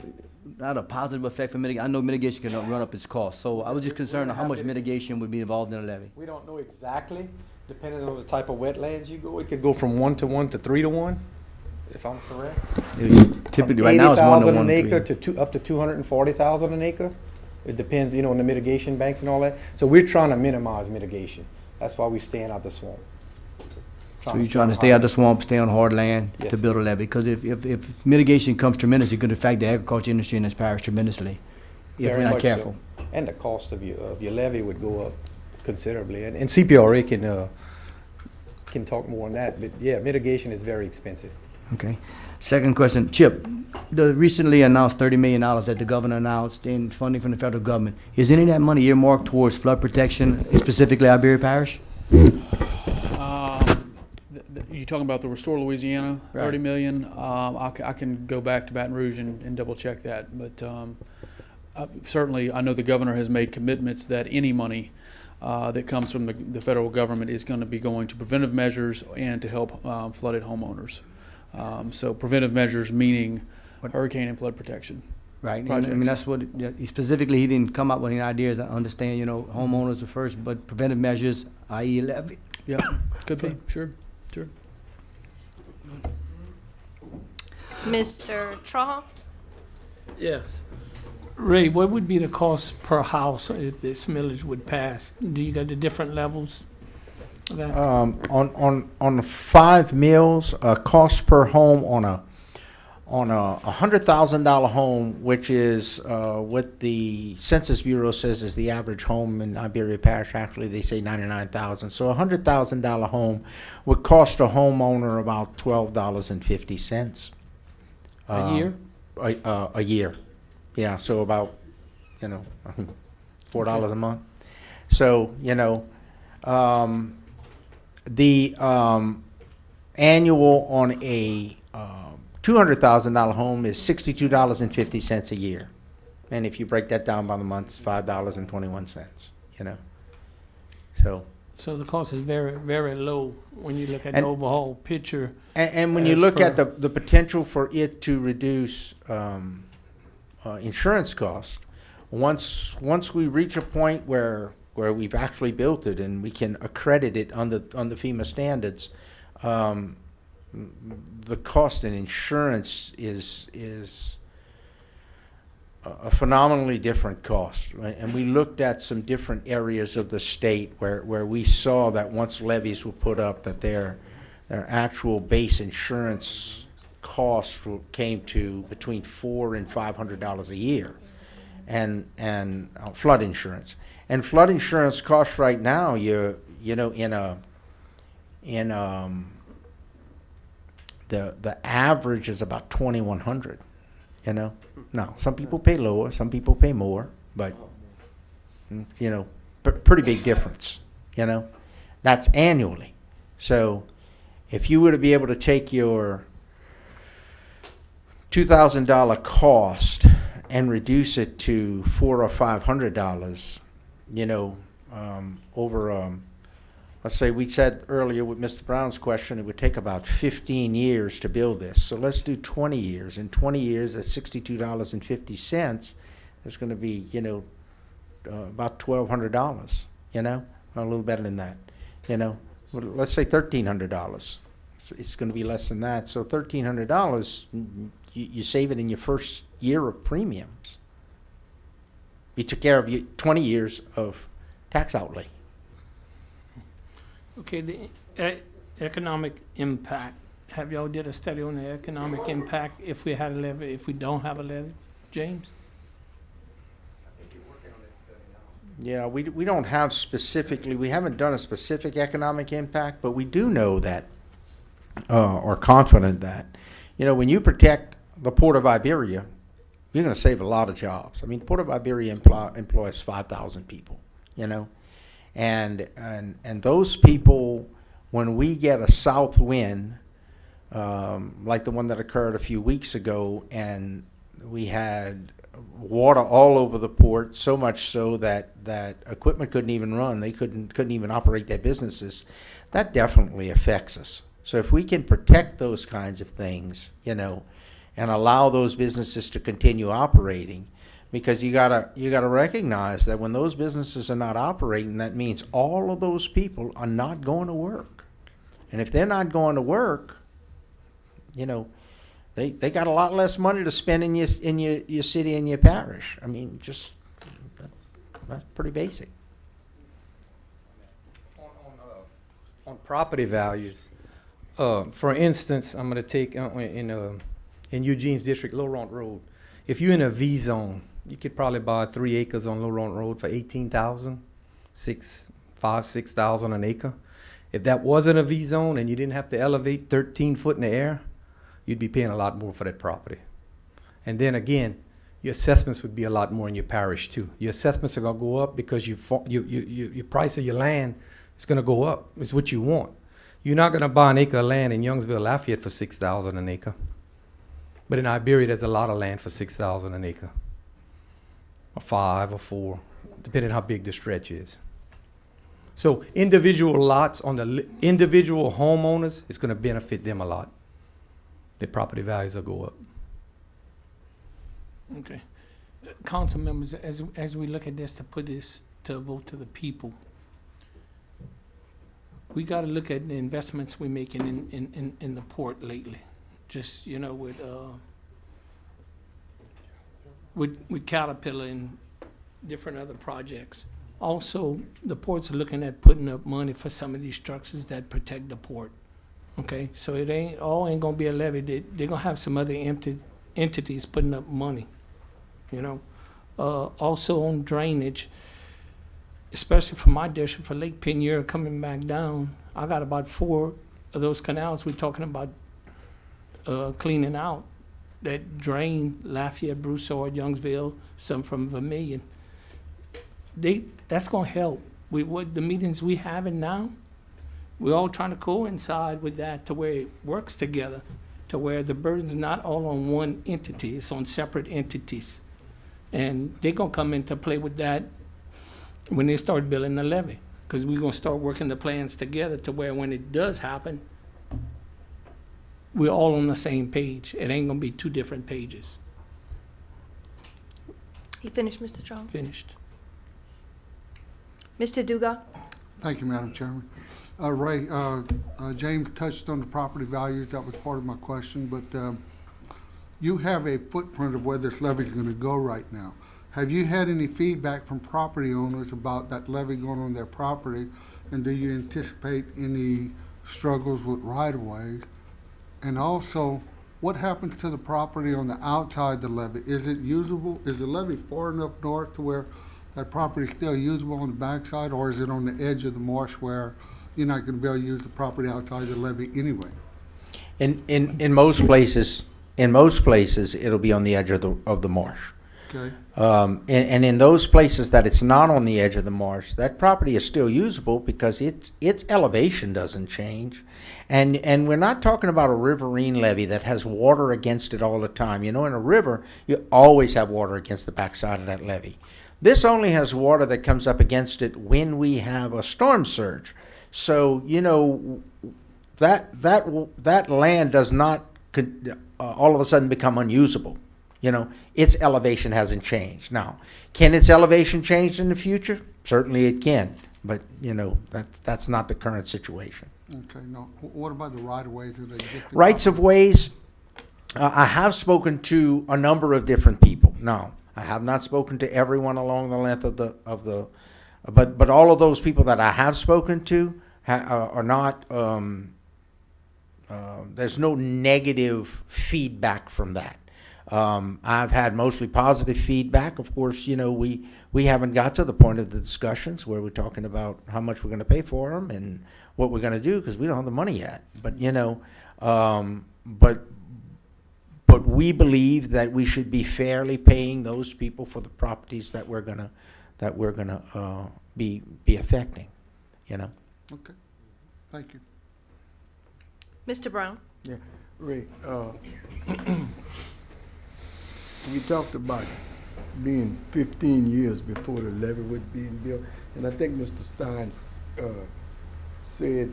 not a positive effect for mitigation. I know mitigation can run up its cost. So I was just concerned on how much mitigation would be involved in a levy. We don't know exactly, depending on the type of wetlands you go. It could go from 1 to 1 to 3 to 1, if I'm correct. Typically, right now it's 1 to 1 80,000 an acre 3. to up to 240,000 an acre. It depends, you know, on the mitigation banks and all that. So we're trying to minimize mitigation. That's why we staying out the swamp. So you're trying to stay out the swamp, stay on hard land Yes, to sir. build a levee? Because if mitigation comes tremendous, it could affect the agriculture industry in this parish tremendously if Very we're not much careful. so. And the cost of your levy would go up considerably. And CPRA can talk more on that. But yeah, mitigation is very expensive. Okay. Second question, Chip, the recently announced $30 million that the governor announced in funding from the federal government, is any of that money earmarked towards flood protection, specifically Iberia Parish? You talking about the Restore Louisiana, Right. 30 million? I can go back to Baton Rouge and double check that, but certainly I know the governor has made commitments that any money that comes from the federal government is going to be going to preventive measures and to help flooded homeowners. So preventive measures meaning hurricane and flood protection. Right, and I projects. mean, that's what, specifically, he didn't come up with any ideas. I understand, you know, homeowners are first, but preventive measures, i.e. levy. Yeah, could be, sure. Mr. Trahan? Yes. Ray, what would be the cost per house if this millage would pass? Do you got the different levels of that? On the 5 mills, cost per home on a $100,000 home, which is what the Census Bureau says is the average home in Iberia Parish. Actually, they say 99,000. So a $100,000 home would cost a homeowner about $12.50 A year? A year. Yeah, so about, $4 a month. So, the annual on a $200,000 home is $62.50 a year. And if you break that down by the month, it's $5.21, So the cost is very, very low when you look at the And- overall picture. And when you as look per- at the potential for it to reduce insurance costs, once we reach a point where we've actually built it and we can accredit it under FEMA standards, the cost in insurance is a phenomenally different cost, right? And we looked at some different areas of the state where we saw that once levies were put up, that their actual base insurance costs came to between $400 and $500 a year, and flood insurance. And flood insurance costs right now, the average is about $2,100. Now some people pay lower, some people pay more, but pretty big difference. That's annually. So if you were to be able to take your $2,000 cost and reduce it to $400 or $500, over let's say we said earlier with Mr. Brown's question, it would take about 15 years to build this. So let's do 20 years. In 20 years, at $62.50, it's going to be, about $1,200, a little better than that, Well, let's say $1,300. It's going to be less than that. So $1,300, you save it in your first year of premiums. You took care of your 20 years of tax outlay. Okay, the economic impact. Have y'all did a study on the economic impact if we had a levy, if we don't have a levy? James? Yeah, we don't have specifically, we haven't done a specific economic impact, but we do know that, or confident that, when you protect the Port of Iberia, you're going to save a lot of jobs. I mean, Port of Iberia employs 5,000 people, And those people, when we get a south wind, like the one that occurred a few weeks ago, and we had water all over the port, so much so that equipment couldn't even run, they couldn't even operate their businesses, that definitely affects us. So if we can protect those kinds of things, and allow those businesses to continue operating, because you gotta recognize that when those businesses are not operating, that means all of those people are not going to work. And if they're not going to work, they got a lot less money to spend in your city and your parish. I mean, just that's pretty basic. On property values, for instance, I'm going to take in Eugene's district, Laurent Road. If you're in a V zone, you could probably buy 3 acres on Laurent Road for $18,000, $6,000 an acre. If that wasn't a V zone and you didn't have to elevate 13 foot in the air, you'd be paying a lot more for that property. And then again, your assessments would be a lot more in your parish too. Your assessments are gonna go up because your price of your land is gonna go up. It's what you want. You're not gonna buy an acre of land in Youngsville, Lafayette for $6,000 an acre. But in Iberia, there's a lot of land for $6,000 an acre, or 5 or 4, depending on how big the stretch is. So individual lots on the individual homeowners, it's going to benefit them a lot. Their property values will go up. Okay. Council members, as we look at this, to put this to a vote to the people, we got to look at the investments we're making in the port lately. just, you know, with Caterpillar and different other projects. Also, the ports are looking at putting up money for some of these structures that protect the port. Okay, so it ain't gonna be a levy. They're gonna have some other entities putting up money, you know. Also on drainage, especially for my district, for Lake Pinier coming back down, I got about 4 of those canals we're talking about cleaning out that drain Lafayette, Broussard, Youngsville, some from Vermilion. That's gonna help. What the meetings we having now, we're all trying to coincide with that to where it works together, to where the burden's not all on one entity, it's on separate entities. And they're gonna come into play with that when they start building the levee, because we're gonna start working the plans together to where when it does happen, we're all on the same page. It ain't gonna be 2 different pages. You finished, Mr. Strong? Finished. Mr. Dugas? Thank you, Madam Chairman. Ray, James touched on the property values. That was part of my question, but you have a footprint of where this levee is going to go right now. Have you had any feedback from property owners about that levee going on their property? And do you anticipate any struggles with right-of-ways? And also, what happens to the property on the outside the levee? Is it usable? Is the levee far enough north to where that property is still usable on the backside, or is it on the edge of the marsh where you're not going to be able to use the property outside the levee anyway? In most places, it'll be on the edge of the marsh. Okay. And in those places that it's not on the edge of the marsh, that property is still usable because its elevation doesn't change. And we're not talking about a riverine levee that has water against it all the time. You know, in a river, you always have water against the backside of that levee. This only has water that comes up against it when we have a storm surge. So, you know, that land does not all of a sudden become unusable. You know, its elevation hasn't changed. Now, can its elevation change in the future? Certainly it can, but, you know, that's not the current situation. Okay, no. What about the right-of-ways? Rights of ways, I have spoken to a number of different people. Now, I have not spoken to everyone along the length but all of those people that I have spoken to are not, there's no negative feedback from that. I've had mostly positive feedback. Of course, you know, we haven't got to the point of the discussions where we're talking about how much we're going to pay for them and what we're going to do because we don't have the money yet. But, you know, but we believe that we should be fairly paying those people for the properties that we're gonna be affecting, you know. Okay, thank you. Mr. Brown? Yeah, Ray, we talked about being 15 years before the levee was being built, and I think Mr. Stein said,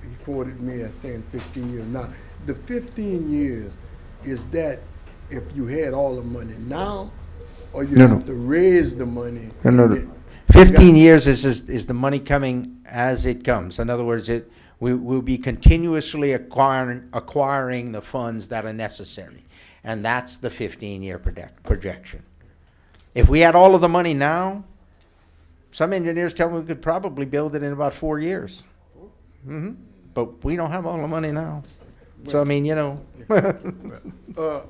he quoted me as saying 15 years. Now, the 15 years, is that if you had all the money now, or you have to raise the money? No. 15 years is the money coming as it comes. In other words, we will be continuously acquiring the funds that are necessary. And that's the 15-year projection. If we had all of the money now, some engineers tell me we could probably build it in about 4 years. Mm-hmm. But we don't have all the money now. So, I mean, you know.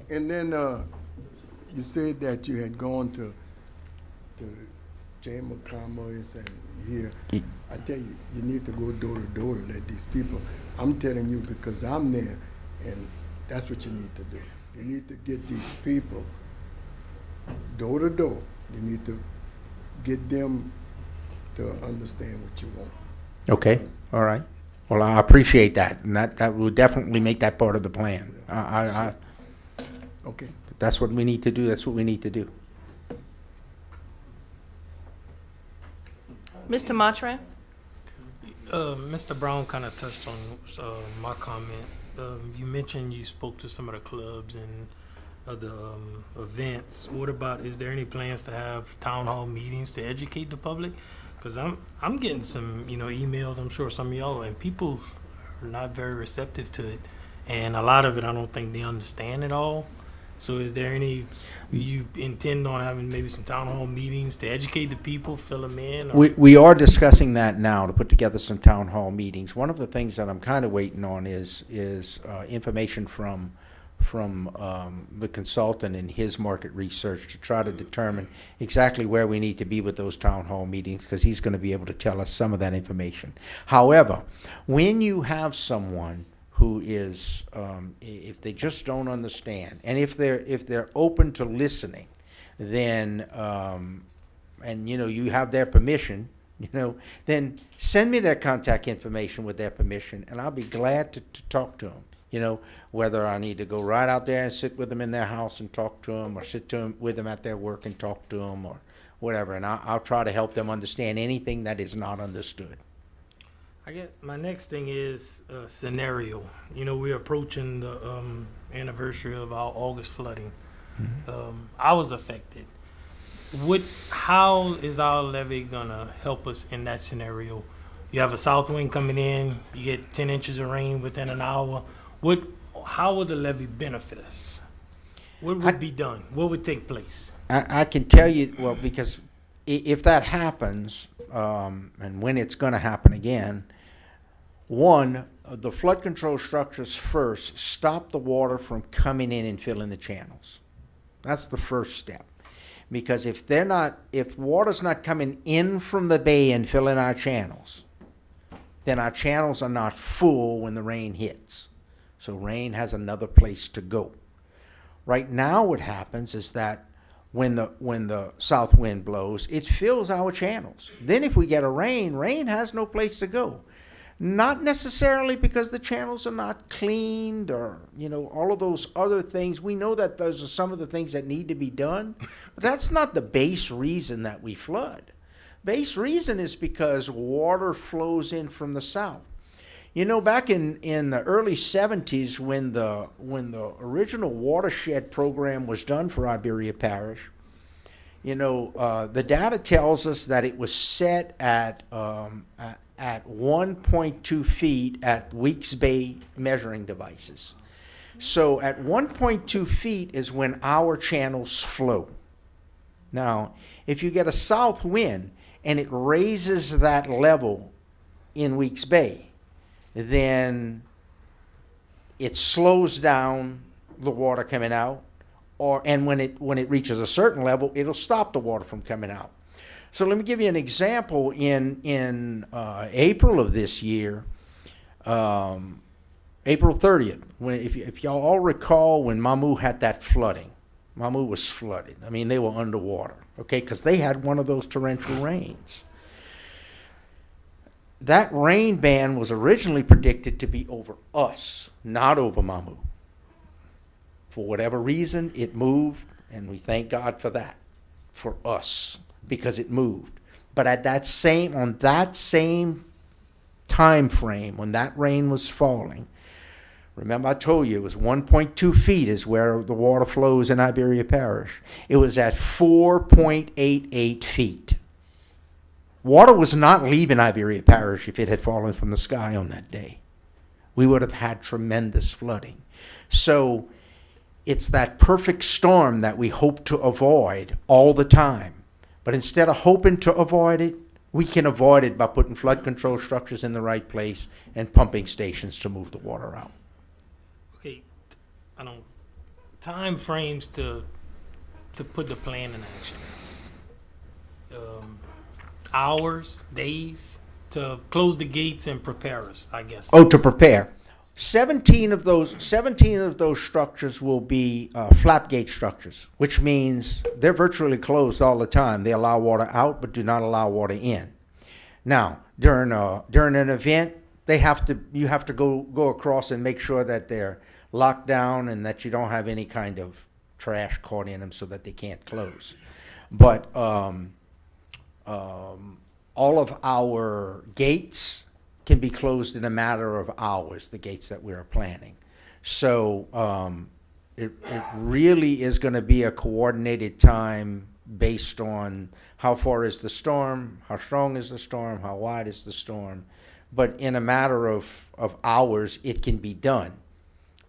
And then you said that you had gone to the Chamber of Commerce and here. I tell you, you need to go door to door to let these people. I'm telling you because I'm there, and that's what you need to do. You need to get these people door to door. You need to get them to understand what you want. Okay, all right. Well, I appreciate that, and that will definitely make that part of the plan. Yeah. Okay. That's what we need to do. That's what we need to do. Mr. Mottram? Mr. Brown kind of touched on my comment. You mentioned you spoke to some of the clubs and other events. What about, is there any plans to have town hall meetings to educate the public? Because I'm getting some, you know, emails, I'm sure some of y'all, and people are not very receptive to it. and a lot of it I don't think they understand at all. So is there any, you intend on having maybe some town hall meetings to educate the people, fill them in? Or? We are discussing that now to put together some town hall meetings. One of the things that I'm kind of waiting on is information from the consultant in his market research to try to determine exactly where we need to be with those town hall meetings, because he's going to be able to tell us some of that information. However, when you have someone who is, if they just don't understand, and if they're open to listening, then, and you have their permission, then send me their contact information with their permission, and I'll be glad to talk to them. Whether I need to go right out there and sit with them in their house and talk to them, or sit with them at their work and talk to them, or whatever, and I'll try to help them understand anything that is not understood. I guess my next thing is scenario. We're approaching the anniversary of our August flooding. I was affected. How is our levee gonna help us in that scenario? You have a south wind coming in, you get 10 inches of rain within an hour. How would the levee benefit us? What would be done? What would take place? I can tell you, well, because if that happens, and when it's gonna happen again, one, the flood control structures first stop the water from coming in and filling the channels. That's the first step. Because if water's not coming in from the bay and filling our channels, then our channels are not full when the rain hits. So rain has another place to go. Right now what happens is that when the south wind blows, it fills our channels. Then if we get a rain has no place to go. Not necessarily because the channels are not cleaned or, all of those other things. We know that those are some of the things that need to be done, but that's not the base reason that we flood. Base reason is because water flows in from the south. Back in the early 70s when the original watershed program was done for Iberia Parish, the data tells us that it was set at 1.2 feet at Weeks Bay measuring devices. So at 1.2 feet is when our channels flow. Now, if you get a south wind and it raises that level in Weeks Bay, then it slows down the water coming out, and when it reaches a certain level, it'll stop the water from coming out. So let me give you an example. In April of this year, April 30th, if y'all all recall when Mamou had that flooding, Mamou was flooded. I mean, they were underwater, okay, because they had one of those torrential rains. That rain band was originally predicted to be over us, not over Mamou. For whatever reason, it moved, and we thank God for that, for us, because it moved. But on that same time frame, when that rain was falling, remember I told you it was 1.2 feet is where the water flows in Iberia Parish. It was at 4.88 feet. Water was not leaving Iberia Parish if it had fallen from the sky on that day. We would have had tremendous flooding. So it's that perfect storm that we hope to avoid all the time. But instead of hoping to avoid it, we can avoid it by putting flood control structures in the right place and pumping stations to move the water out. Okay, time frames to put the plan in action. Hours, days to close the gates and prepare us, I guess. Oh, to prepare. 17 of those structures will be flap gate structures, which means they're virtually closed all the time. They allow water out, but do not allow water in. Now, during an event, you have to go across and make sure that they're locked down and that you don't have any kind of trash caught in them so that they can't close. But all of our gates can be closed in a matter of hours, the gates that we are planning. So it really is going to be a coordinated time based on how far is the storm, how strong is the storm, how wide is the storm. But in a matter of hours, it can be done.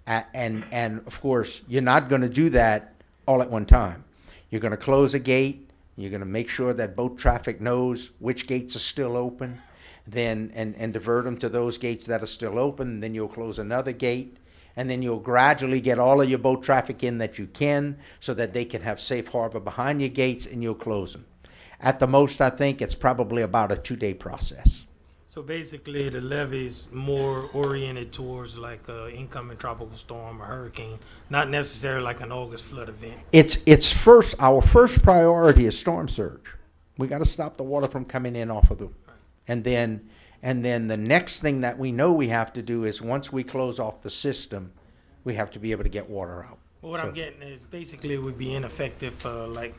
And of course, you're not going to do that all at one time. You're going to close a gate. You're going to make sure that boat traffic knows which gates are still open, then and divert them to those gates that are still open. Then you'll close another gate, and then you'll gradually get all of your boat traffic in that you can, so that they can have safe harbor behind your gates, and you'll close them. At the most, I think it's probably about a 2-day process. So basically, the levee's more oriented towards like a incoming tropical storm or hurricane, not necessarily like an August flood event. Our first priority is storm surge. We got to stop the water from coming in off of the, and then the next thing that we know we have to do is once we close off the system, we have to be able to get water out. Well, what I'm getting is basically it would be ineffective, like,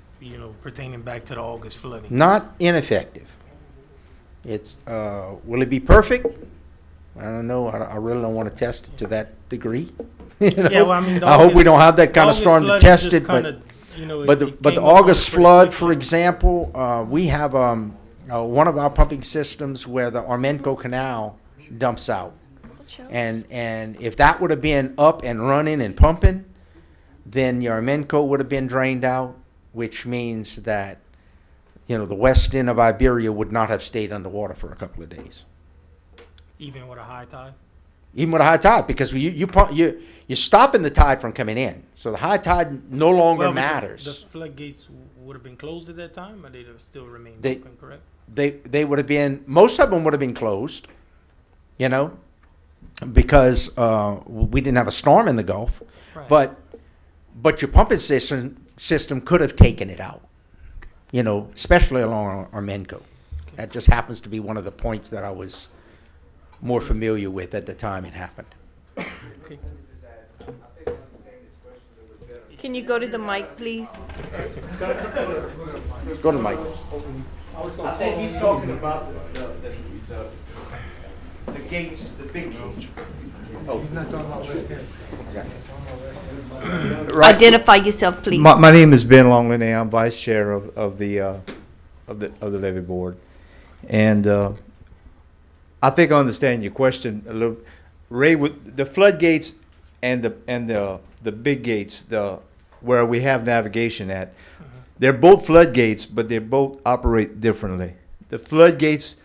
pertaining back to the August flooding. Not ineffective. It's, will it be perfect? I don't know. I really don't want to test it to that degree. Yeah, well, I mean, I hope we don't have that kind of August storm to flooding test just it, but kinda, but the came along August pretty flood, quickly. for example, we have one of our pumping systems where the Armenco Canal dumps out, and if that would have been up and running and pumping, then your Armenco would have been drained out, which means that the west end of Iberia would not have stayed underwater for a couple of days. Even with a high tide? Even with a high tide, because you're stopping the tide from coming in. So the high tide no longer Well, but matters. The floodgates would have been closed at that time, or they'd have still remained They- open, correct? They would have been, most of them would have been closed, because we didn't have a storm in the Gulf. Right. But your pumping system could have taken it out, especially along Armenco. That just happens to be one of the points that I was more familiar with at the time it happened. Can you go to the mic, please? Go to Mike. I think he's talking about the gates, the big gates. Oh. Identify yourself, please. My name is Ben Longley. I'm vice chair of the levy board, and I think I understand your question a little. Ray, with the floodgates and the big gates, where we have navigation at, they're both floodgates, but they both operate differently. The floodgates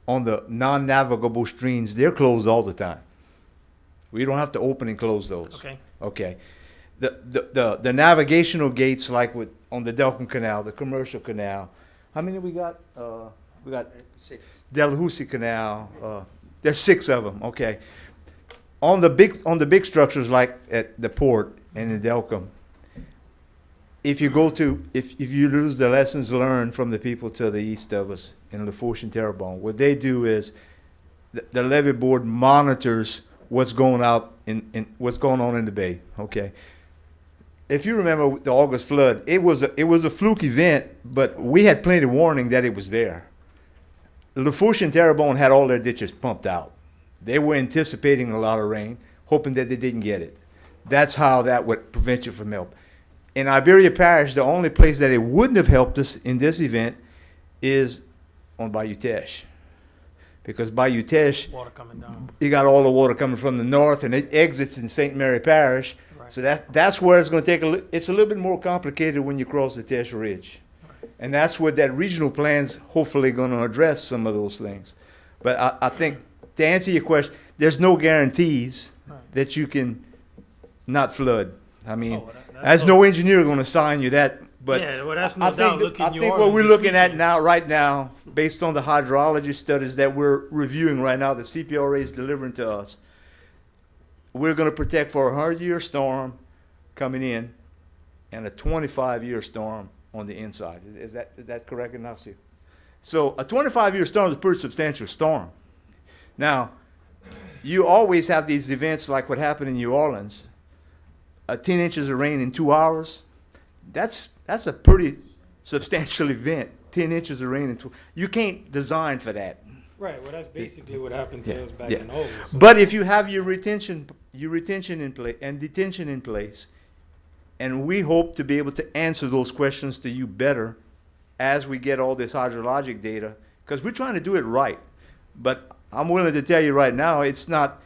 on the non-navigable streams, they're closed all the time. We don't have to open and close those. Okay. Okay. The navigational gates, like on the Delcom Canal, the commercial canal, how many we got? We got Delahousie Canal. There's 6 of them. Okay. On the big structures like at the port and in Delcom, if you lose the lessons learned from the people to the east of us in Lafourche and Terrebonne, what they do is the levee board monitors what's going on in the bay. Okay. If you remember the August flood, it was a fluke event, but we had plenty of warning that it was there. Lafourche and Terrebonne had all their ditches pumped out. They were anticipating a lot of rain, hoping that they didn't get it. That's how that would prevent you from help. In Iberia Parish, the only place that it wouldn't have helped us in this event is on Bayou Teche. Because Bayou Teche, Water coming down. you got all the water coming from the north, and it exits in St. Mary Parish. Right. So that's where it's going to take it's a little bit more complicated when you cross the Teche Ridge. Right. And that's what that regional plan's hopefully going to address some of those things. But I think, to answer your question, there's no guarantees that you can not flood. I mean, there's no engineer going to sign you that. But yeah, well, that's I think what we're looking at right now, based on the hydrology studies that we're reviewing right now, that CPRA is delivering to us, we're going to protect for a 100-year storm coming in and a 25-year storm on the inside. Is that correct, Ignacio? So a 25-year storm is a pretty substantial storm. Now, you always have these events like what happened in New Orleans. 10 inches of rain in 2 hours. That's a pretty substantial event. 10 inches of rain in 2. You can't design for that. Right. Well, that's basically what happened to us back in August. So. But if you have your retention in place and detention in place, and we hope to be able to answer those questions to you better as we get all this hydrologic data, because we're trying to do it right. But I'm willing to tell you right now, it's not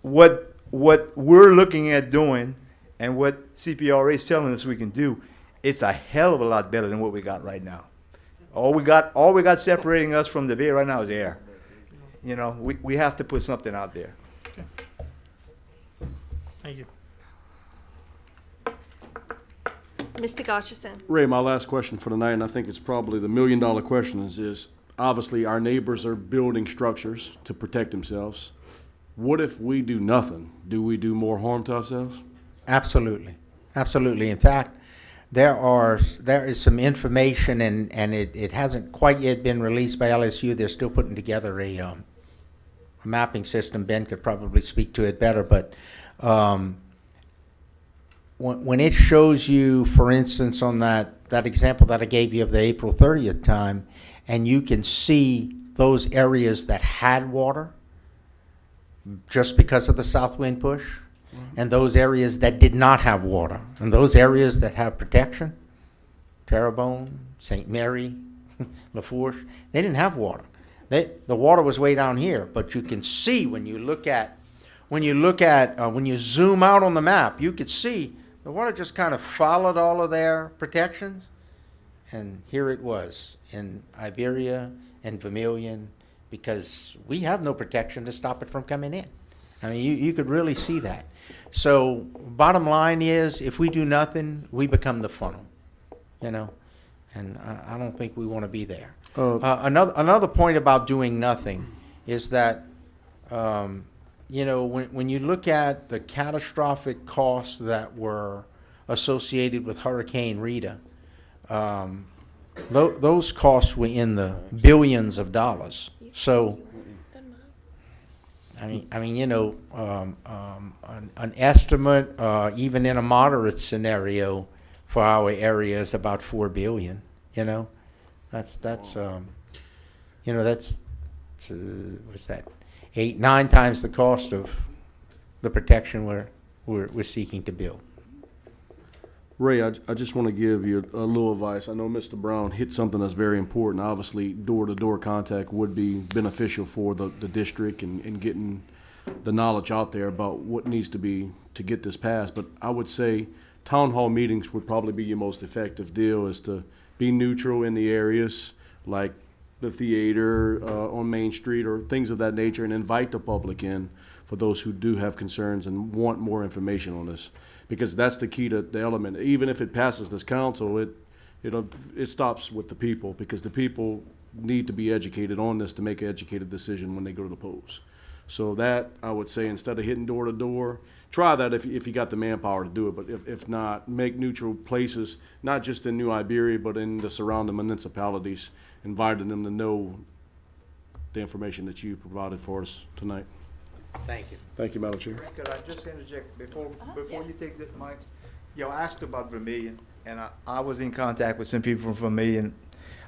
what what we're looking at doing and what CPRA is telling us we can do, it's a hell of a lot better than what we got right now. All we got separating us from the Bay right now is air. You know, we have to put something out there. Thank you. Mr. Gotchison. Ray, my last question for tonight, and I think it's probably the million-dollar question, is obviously our neighbors are building structures to protect themselves. What if we do nothing? Do we do more harm to ourselves? Absolutely, absolutely. In fact, there is some information, and it hasn't quite yet been released by LSU. They're still putting together a mapping system. Ben could probably speak to it better, but when it shows you, for instance, on that example that I gave you of the April 30th time, and you can see those areas that had water just because of the south wind push, and those areas that did not have water, and those areas that have protection, Terrebonne, St. Mary, Lafourche, they didn't have water. The water was way down here, but you can see when you zoom out on the map, you could see the water just kind of followed all of their protections, and here it was in Iberia and Vermilion, because we have no protection to stop it from coming in. I mean, you could really see that. So bottom line is, if we do nothing, we become the funnel, you know, and I don't think we want to be there. Another point about doing nothing is that, you know, when you look at the catastrophic costs that were associated with Hurricane Rita, those costs were in the billions of dollars. So, I mean, you know, an estimate, even in a moderate scenario for our area is about $4 billion. You know, that's you know, that's what's that? 8-9 times the cost of the protection we're seeking to build. Ray, I just want to give you a little advice. I know Mr. Brown hit something that's very important. Obviously, door-to-door contact would be beneficial for the district and getting the knowledge out there about what needs to be to get this passed. But I would say town hall meetings would probably be your most effective deal, is to be neutral in the areas like the theater on Main Street or things of that nature, and invite the public in for those who do have concerns and want more information on this. Because that's the key to the element. Even if it passes this council, it stops with the people, because the people need to be educated on this to make an educated decision when they go to the polls. So that, I would say, instead of hitting door to door, try that if you got the manpower to do it. But if not, make neutral places, not just in New Iberia, but in the surrounding municipalities, inviting them to know the information that you provided for us tonight. Thank you. Thank you, Madam Chair. Could I just interject before you take this, Mike? You asked about Vermilion, and I was in contact with some people from Vermilion.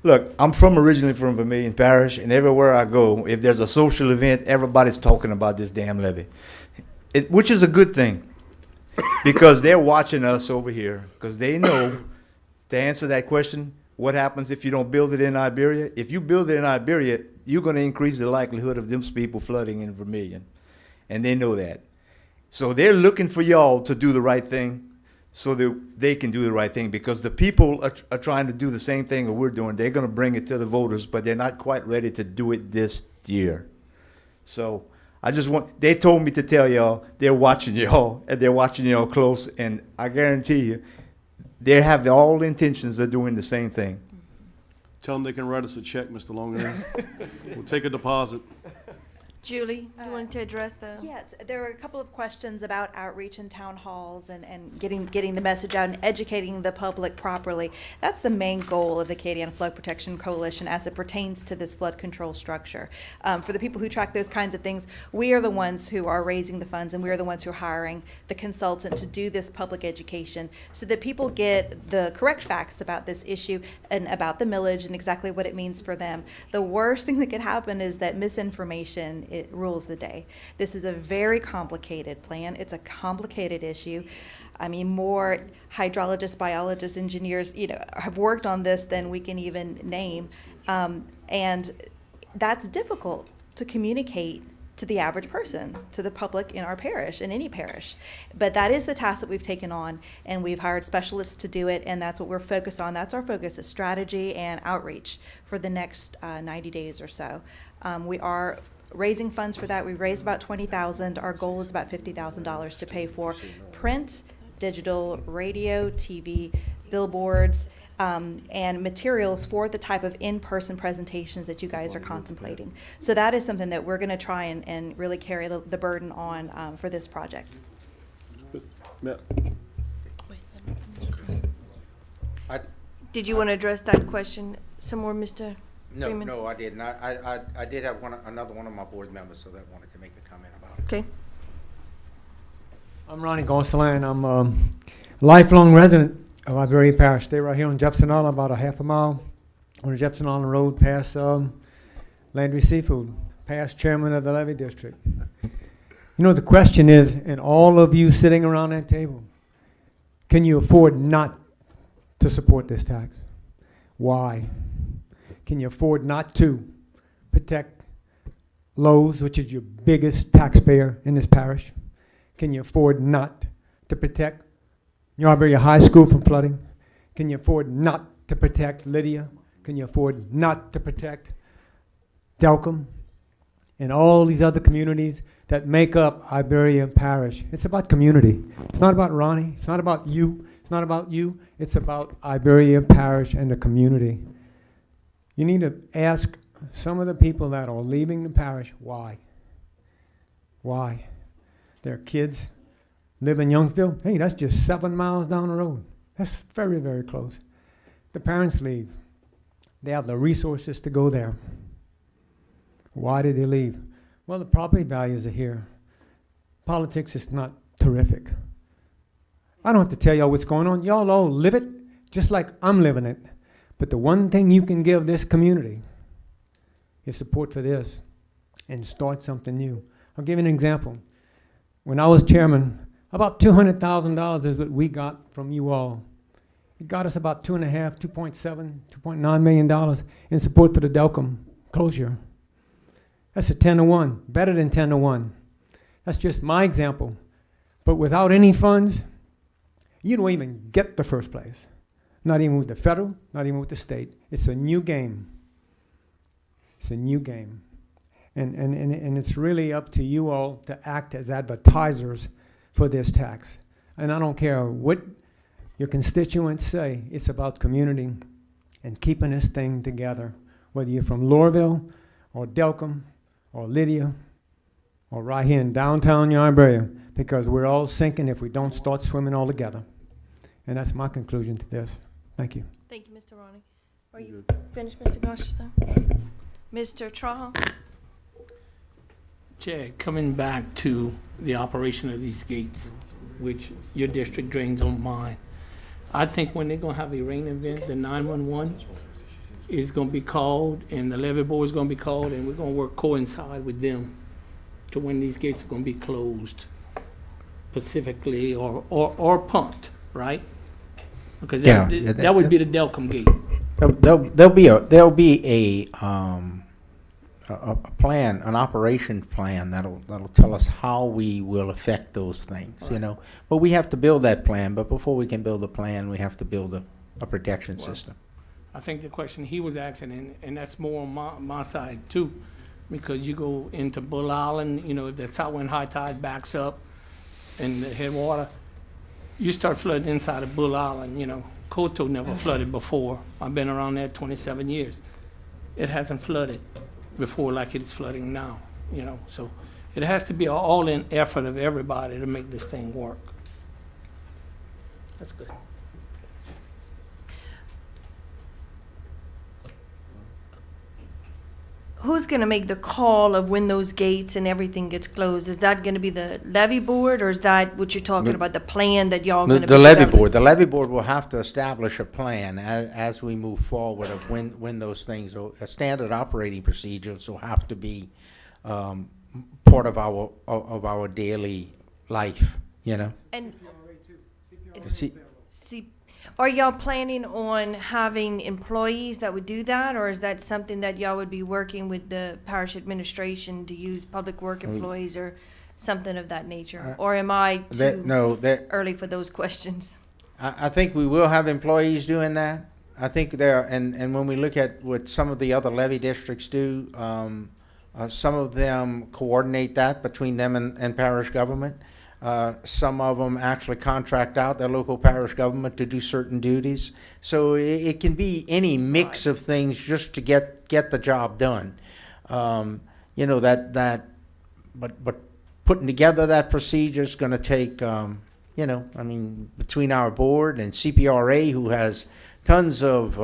Look, I'm originally from Vermilion Parish, and everywhere I go, if there's a social event, everybody's talking about this damn levee, which is a good thing, because they're watching us over here, because they know to answer that question, what happens if you don't build it in Iberia? If you build it in Iberia, you're going to increase the likelihood of them people flooding in Vermilion. And they know that. So they're looking for y'all to do the right thing so that they can do the right thing, because the people are trying to do the same thing that we're doing. They're going to bring it to the voters, but they're not quite ready to do it this year. So they told me to tell y'all they're watching y'all, and they're watching y'all close, and I guarantee you they have all the intentions of doing the same thing. Tell them they can write us a check, Mr. Longenecker. We'll take a deposit. Julie, you wanted to address the? Yes, there were a couple of questions about outreach in town halls and getting the message out and educating the public properly. That's the main goal of the Acadiana Flood Protection Coalition as it pertains to this flood control structure. For the people who track those kinds of things, we are the ones who are raising the funds, and we are the ones who are hiring the consultant to do this public education so that people get the correct facts about this issue and about the millage and exactly what it means for them. The worst thing that could happen is that misinformation, it rules the day. This is a very complicated plan. It's a complicated issue. I mean, more hydrologists, biologists, engineers, have worked on this than we can even name. And that's difficult to communicate to the average person, to the public in our parish, in any parish. But that is the task that we've taken on, and we've hired specialists to do it, and that's what we're focused on. That's our focus, is strategy and outreach for the next 90 days or so. We are raising funds for that. We raised about $20,000. Our goal is about $50,000 to pay for print, digital, radio, TV, billboards, and materials for the type of in-person presentations that you guys are contemplating. So that is something that we're going to try and really carry the burden on for this project. Did you want to address that question some more, Mr. No, Freeman? no, I didn't. I did have another one of my board members, so that wanted to make a comment about it. Okay. I'm Ronnie Gonsalan. I'm a lifelong resident of Iberia Parish. Stay right here on Jefferson Island, about a half a mile on the Jefferson Island Road, past Landry Seafood, past chairman of the levy district. You know, the question is, and all of you sitting around that table, can you afford not to support this tax? Why? Can you afford not to protect Lowe's, which is your biggest taxpayer in this parish? Can you afford not to protect New Iberia High School from flooding? Can you afford not to protect Lydia? Can you afford not to protect Delcom and all these other communities that make up Iberia Parish? It's about community. It's not about Ronnie. It's not about you. It's not about you. It's about Iberia Parish and the community. You need to ask some of the people that are leaving the parish why. Why? Their kids live in Youngsville. Hey, that's just 7 miles down the road. That's very, very close. The parents leave. They have the resources to go there. Why did they leave? Well, the property values are here. Politics is not terrific. I don't have to tell y'all what's going on. Y'all all live it just like I'm living it. But the one thing you can give this community is support for this and start something new. I'll give you an example. When I was chairman, about $200,000 is what we got from you all. It got us about $2.5, $2.7, $2.9 million in support for the Delcom closure. That's a 10-to-1, better than 10-to-1. That's just my example. But without any funds, you don't even get the first place. Not even with the federal, not even with the state. It's a new game. It's a new game. And it's really up to you all to act as advertisers for this tax. And I don't care what your constituents say, it's about community and keeping this thing together. Whether you're from Lorville or Delcom or Lydia or right here in downtown New Iberia, because we're all sinking if we don't start swimming all together. And that's my conclusion to this. Thank you. Thank you, Mr. Ronnie. Are you finished, Mr. Gosherson? Mr. Trahan? Chair, coming back to the operation of these gates, which your district drains on mine, I think when they're gonna have a rain event, the 911 is gonna be called and the levy board is gonna be called, and we're gonna work coincide with them to when these gates are gonna be closed specifically or pumped, right? Because that would be the Delcom gate. There'll be a plan, an operation plan that'll tell us how we will affect those things, you know. But we have to build that plan. But before we can build a plan, we have to build a protection system. I think the question he was asking, and that's more on my side too, because you go into Bull Island, you know, if the southwind high tide backs up and the headwater, you start flooding inside of Bull Island, you know. Koto never flooded before. I've been around there 27 years. It hasn't flooded before like it's flooding now, you know. So it has to be an all-in effort of everybody to make this thing work. That's good. Who's going to make the call of when those gates and everything gets closed? Is that going to be the levy board, or is that what you're talking about, the plan that y'all going to be The levy developing? board. The levy board will have to establish a plan as we move forward of when those things, a standard operating procedures will have to be part of our daily life, you know. And See, are y'all planning on having employees that would do that, or is that something that y'all would be working with the parish administration to use public work employees or something of that nature? Or am I too early for those questions? I think we will have employees doing that. I think there, and when we look at what some of the other levy districts do, some of them coordinate that between them and parish government. Some of them actually contract out their local parish government to do certain duties. So it can be any mix of things just to get the job done. You know, but putting together that procedure is going to take, you know, I mean, between our board and CPRA, who has tons of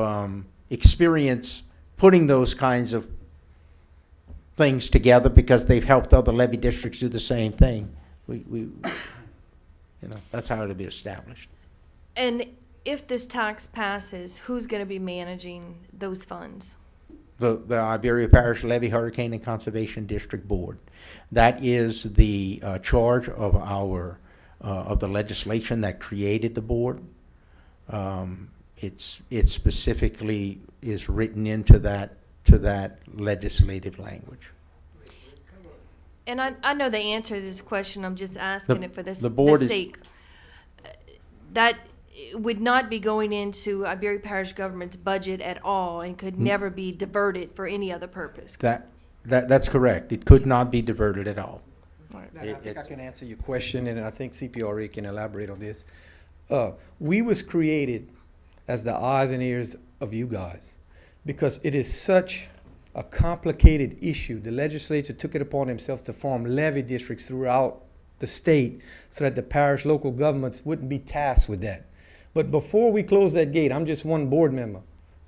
experience putting those kinds of things together because they've helped other levy districts do the same thing. We you know, that's how it'll be established. And if this tax passes, who's going to be managing those funds? The Iberia Parish Levy, Hurricane, and Conservation District Board. That is the charge of our of the legislation that created the board. It specifically is written into that legislative language. And I know the answer to this question, I'm just asking it for the sake. That would not be going into Iberia Parish government's budget at all and could never be diverted for any other purpose. That's correct. It could not be diverted at all. I think I can answer your question, and I think CPRA can elaborate on this. We was created as the eyes and ears of you guys because it is such a complicated issue. The legislature took it upon themselves to form levy districts throughout the state so that the parish local governments wouldn't be tasked with that. But before we close that gate, I'm just one board member.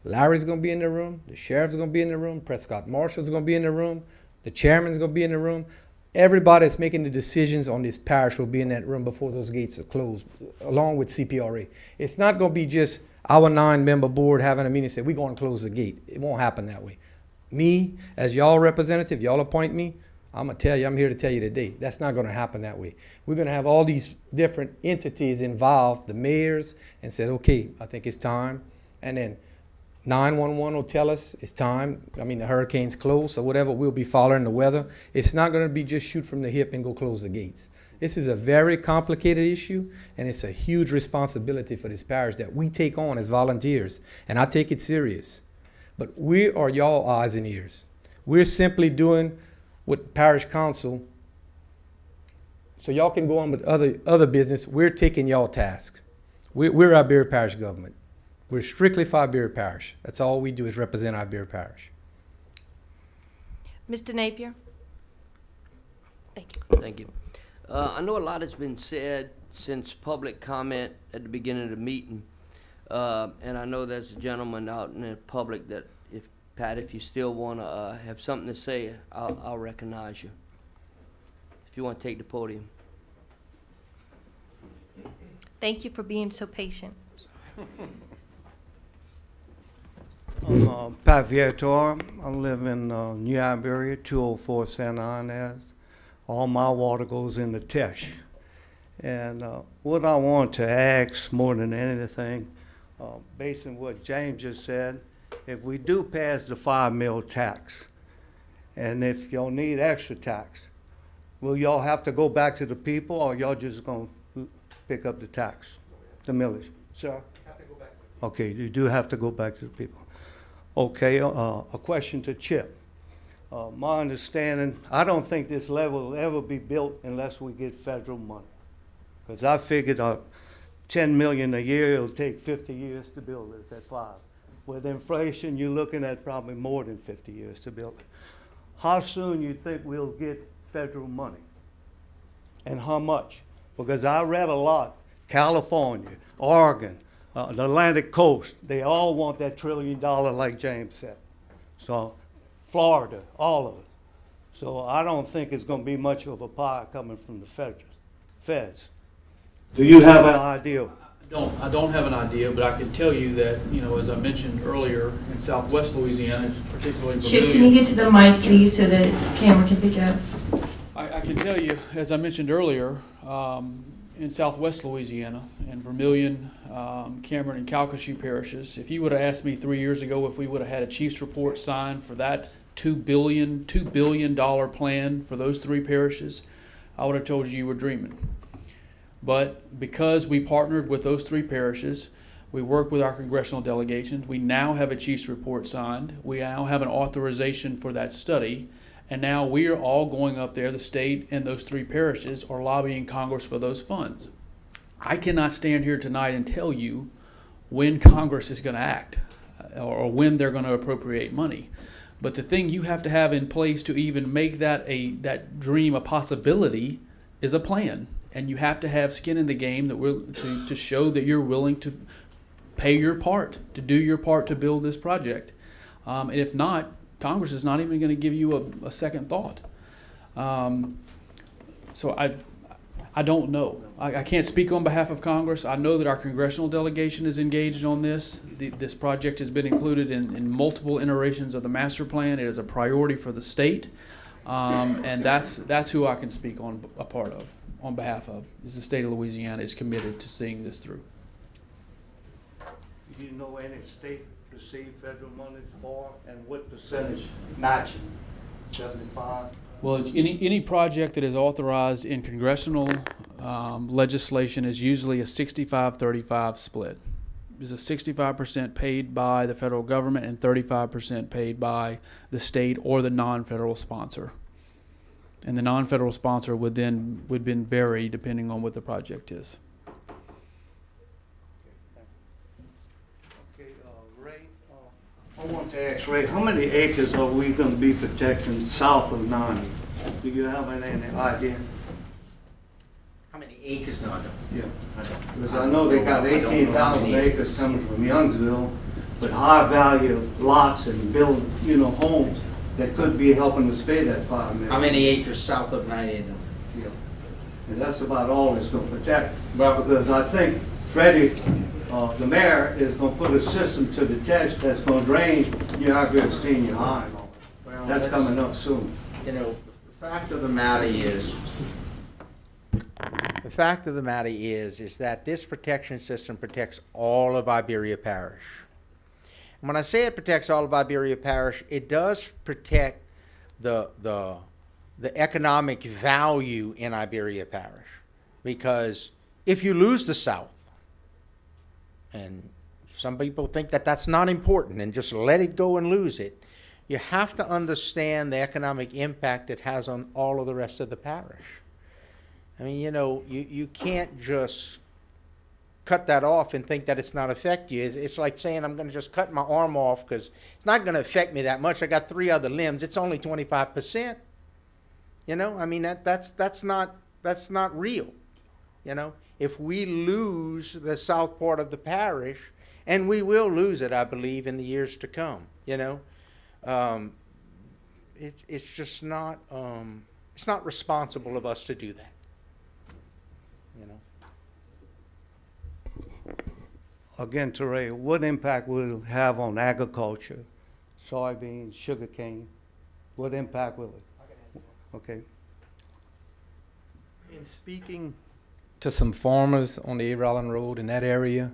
Larry's going to be in the room. The sheriff's going to be in the room. Prescott Marshall's going to be in the room. The chairman's going to be in the room. Everybody that's making the decisions on this parish will be in that room before those gates are closed, along with CPRA. It's not going to be just our 9-member board having a meeting and say, we're going to close the gate. It won't happen that way. Me, as y'all representative, y'all appoint me, I'm going to tell you, I'm here to tell you today, that's not going to happen that way. We're going to have all these different entities involved, the mayors, and said, okay, I think it's time. And then 911 will tell us it's time. I mean, the hurricane's close or whatever, we'll be following the weather. It's not going to be just shoot from the hip and go close the gates. This is a very complicated issue, and it's a huge responsibility for this parish that we take on as volunteers, and I take it serious. But we are y'all eyes and ears. We're simply doing what parish council, so y'all can go on with other business. We're taking y'all tasks. We're Iberia Parish government. We're strictly for Iberia Parish. That's all we do is represent Iberia Parish. Mr. Napier? Thank you. Thank you. I know a lot has been said since public comment at the beginning of the meeting. And I know there's a gentleman out in the public that, if you still want to have something to say, I'll recognize you. If you want to take the podium. Thank you for being so patient. I'm Pat Viator. I live in New Iberia, 204 Santa Inez. All my water goes into Tesh. And what I want to ask more than anything, based on what James just said, if we do pass the 5 mil tax, and if y'all need extra tax, will y'all have to go back to the people, or y'all just gonna pick up the tax, the millage? Sir? Have to go back. Okay, you do have to go back to the people. Okay, a question to Chip. My understanding, I don't think this level will ever be built unless we get federal money. Because I figured $10 million a year, it'll take 50 years to build this at 5. With inflation, you're looking at probably more than 50 years to build it. How soon you think we'll get federal money? And how much? Because I read a lot, California, Oregon, the Atlantic coast, they all want that $1 trillion like James said. So Florida, all of it. So I don't think it's going to be much of a pie coming from the feds. Do you have an idea? I don't have an idea, but I can tell you that, you know, as I mentioned earlier, in Southwest Louisiana, particularly Chip, can you get to the mic, please, so the camera can pick it up? I can tell you, as I mentioned earlier, in southwest Louisiana, in Vermilion, Cameron, and Calcasieu parishes. If you would have asked me 3 years ago if we would have had a chief's report signed for that $2 billion plan for those 3 parishes, I would have told you were dreaming. But because we partnered with those 3 parishes, we worked with our congressional delegations, we now have a chief's report signed, we now have an authorization for that study, and now we are all going up there, the state and those 3 parishes are lobbying Congress for those funds. I cannot stand here tonight and tell you when Congress is going to act or when they're going to appropriate money. But the thing you have to have in place to even make that dream a possibility is a plan. And you have to have skin in the game to show that you're willing to pay your part, to do your part to build this project. And if not, Congress is not even going to give you a second thought. So I don't know. I can't speak on behalf of Congress. I know that our congressional delegation is engaged on this. This project has been included in multiple iterations of the master plan. It is a priority for the state, and that's who I can speak on behalf of. Is the state of Louisiana is committed to seeing this through. Do you know any state receive federal money for, and what percentage matching? 75? Well, any project that is authorized in congressional legislation is usually a 65-35 split. There's a 65% paid by the federal government and 35% paid by the state or the non-federal sponsor. And the non-federal sponsor would then vary depending on what the project is. Ray, I want to ask Ray, how many acres are we going to be protecting south of 90? Do you have any idea? How many acres? No, I don't. Yeah. I don't. Because I know they got I don't know how 18,000 many acres coming from Youngsville, but high value lots and build, homes that could be helping us pay that $5 million. How many acres south of 90? Yeah. And that's about all it's going to protect. Well, because I think Freddie, the mayor, is going to put a system to the test that's going to drain your Ivory Senior High. Well, That's coming up soon. The fact of the matter is that this protection system protects all of Iberia Parish. And when I say it protects all of Iberia Parish, it does protect the economic value in Iberia Parish. Because if you lose the South, and some people think that that's not important and just let it go and lose it, you have to understand the economic impact it has on all of the rest of the parish. I mean, you can't just cut that off and think that it's not affect you. It's like saying I'm going to just cut my arm off because it's not going to affect me that much. I got 3 other limbs. It's only 25%. I mean, that's not real. If we lose the south part of the parish, and we will lose it, I believe, in the years to come, it's just not, it's not responsible of us to do that. Again, Teray, what impact will it have on agriculture? Soybeans, sugarcane? What impact will it? Okay. In speaking to some farmers on the Avery Island Road in that area,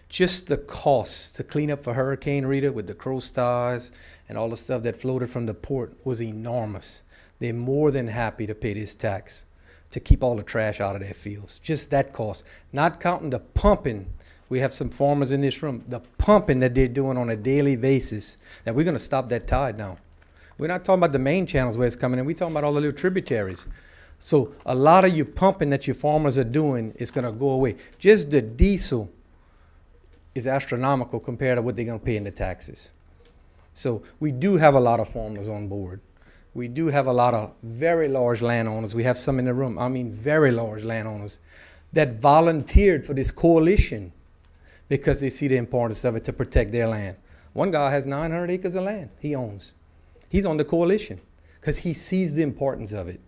just the cost to clean up for Hurricane Rita with the crow stars and all the stuff that floated from the port was enormous. They're more than happy to pay this tax to keep all the trash out of their fields. Just that cost, not counting the pumping. We have some farmers in this room, the pumping that they're doing on a daily basis, that we're going to stop that tide now. We're not talking about the main channels where it's coming in. We're talking about all the little tributaries. So a lot of your pumping that your farmers are doing is going to go away. Just the diesel is astronomical compared to what they're going to pay in the taxes. So we do have a lot of farmers on board. We do have a lot of very large landowners. We have some in the room, very large landowners that volunteered for this coalition because they see the importance of it to protect their land. One guy has 900 acres of land he owns. He's on the coalition because he sees the importance of it.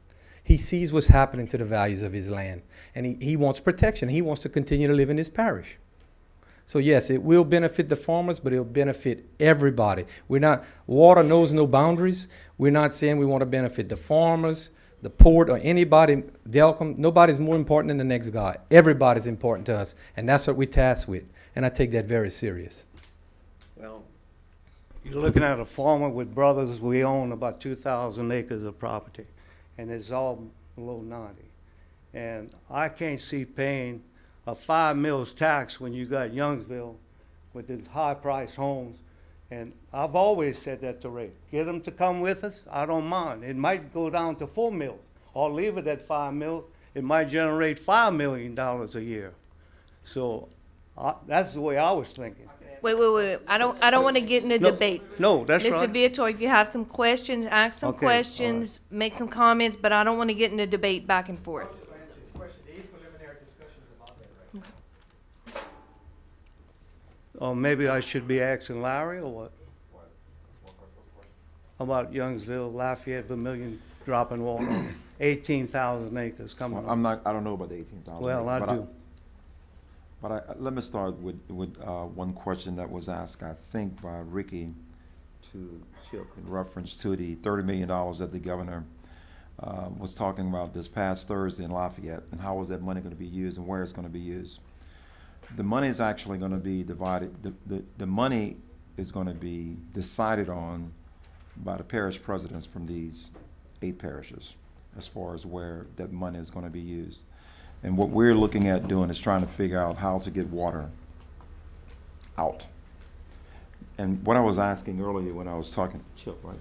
He sees what's happening to the values of his land, and he wants protection. He wants to continue to live in his parish. So yes, it will benefit the farmers, but it'll benefit everybody. Water knows no boundaries. We're not saying we want to benefit the farmers, the port, or anybody, Delcom, nobody's more important than the next guy. Everybody's important to us, and that's what we tasked with, and I take that very serious. Well, you're looking at a farmer with brothers. We own about 2,000 acres of property, and it's all below 90. And I can't see paying a 5 mils tax when you got Youngsville with its high-priced homes. And I've always said that to Ray. Get them to come with us. I don't mind. It might go down to 4 mils, or leave it at 5 mils. It might generate $5 million a year. So that's the way I was thinking. Wait. I don't want to get in a debate. No, that's Mr. right. Viator, if you have some questions, ask some Okay, questions, make some comments, but I don't want to get in a debate back and forth. Or maybe I should be asking Larry, or what? About Youngsville, Lafayette, Vermillion dropping water, 18,000 acres coming Well, on. I don't know about the 18,000. Well, I do. Let me start with one question that was asked, I think, by Ricky to Chip in reference to the $30 million that the governor was talking about this past Thursday in Lafayette, and how is that money going to be used and where it's going to be used. The money is actually going to be divided. The money is going to be decided on by the parish presidents from these 8 parishes as far as where that money is going to be used. And what we're looking at doing is trying to figure out how to get water out. And what I was asking earlier when I was talking to Chip, right,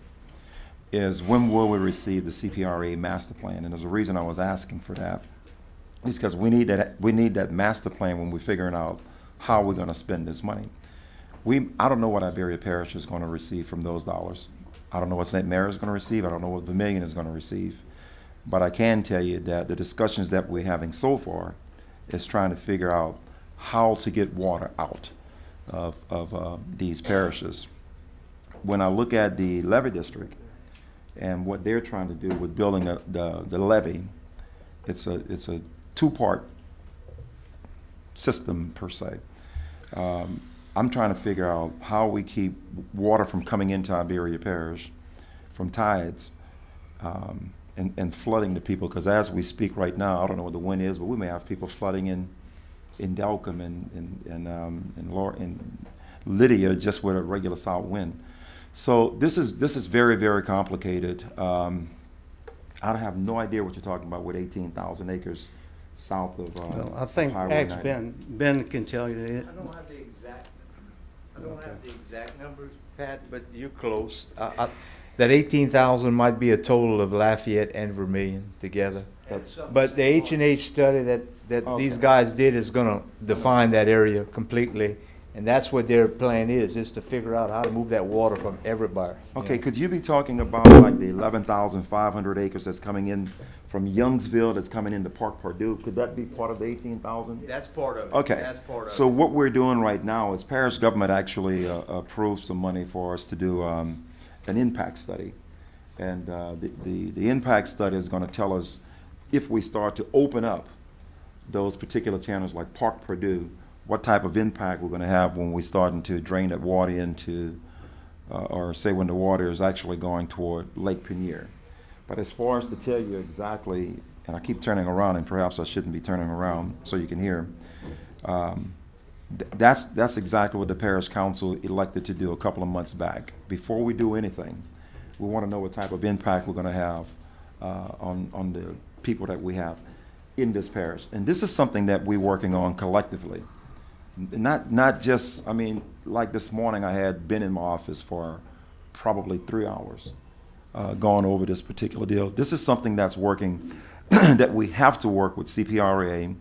is when will we receive the CPRA master plan? And there's a reason I was asking for that. It's because we need that master plan when we're figuring out how we're going to spend this money. I don't know what Iberia Parish is going to receive from those dollars. I don't know what St. Mary's is going to receive. I don't know what Vermillion is going to receive. But I can tell you that the discussions that we're having so far is trying to figure out how to get water out of these parishes. When I look at the levee district and what they're trying to do with building the levee, it's a 2-part system per se. I'm trying to figure out how we keep water from coming into Iberia Parish from tides and flooding the people, because as we speak right now, I don't know what the wind is, but we may have people flooding in Delcom and Lydia just with a regular south wind. So this is very, very complicated. I have no idea what you're talking about with 18,000 acres south of Well, I think Highway ask 90. Ben can tell you that. I don't have the exact numbers, Pat, but you're close. That 18,000 might be a total of Lafayette and Vermillion together. But the H&H study that these guys did is gonna define that area completely. And that's what their plan is to figure out how to move that water from everybody. Okay, could you be talking about like the 11,500 acres that's coming in from Youngsville, that's coming into Park Purdue? Could that be part of the 18,000? That's part of it. Okay. That's part of So it. what we're doing right now is parish government actually approved some money for us to do an impact study. And the impact study is going to tell us if we start to open up those particular channels like Park Purdue, what type of impact we're going to have when we're starting to drain that water into, or say when the water is actually going toward Lake Pinier. But as far as to tell you exactly, and I keep turning around, and perhaps I shouldn't be turning around so you can hear, that's exactly what the parish council elected to do a couple of months back. Before we do anything, we want to know what type of impact we're going to have on the people that we have in this parish. And this is something that we're working on collectively. Not just, I mean, like this morning I had been in my office for probably 3 hours going over this particular deal. This is something that's working, that we have to work with CPRA,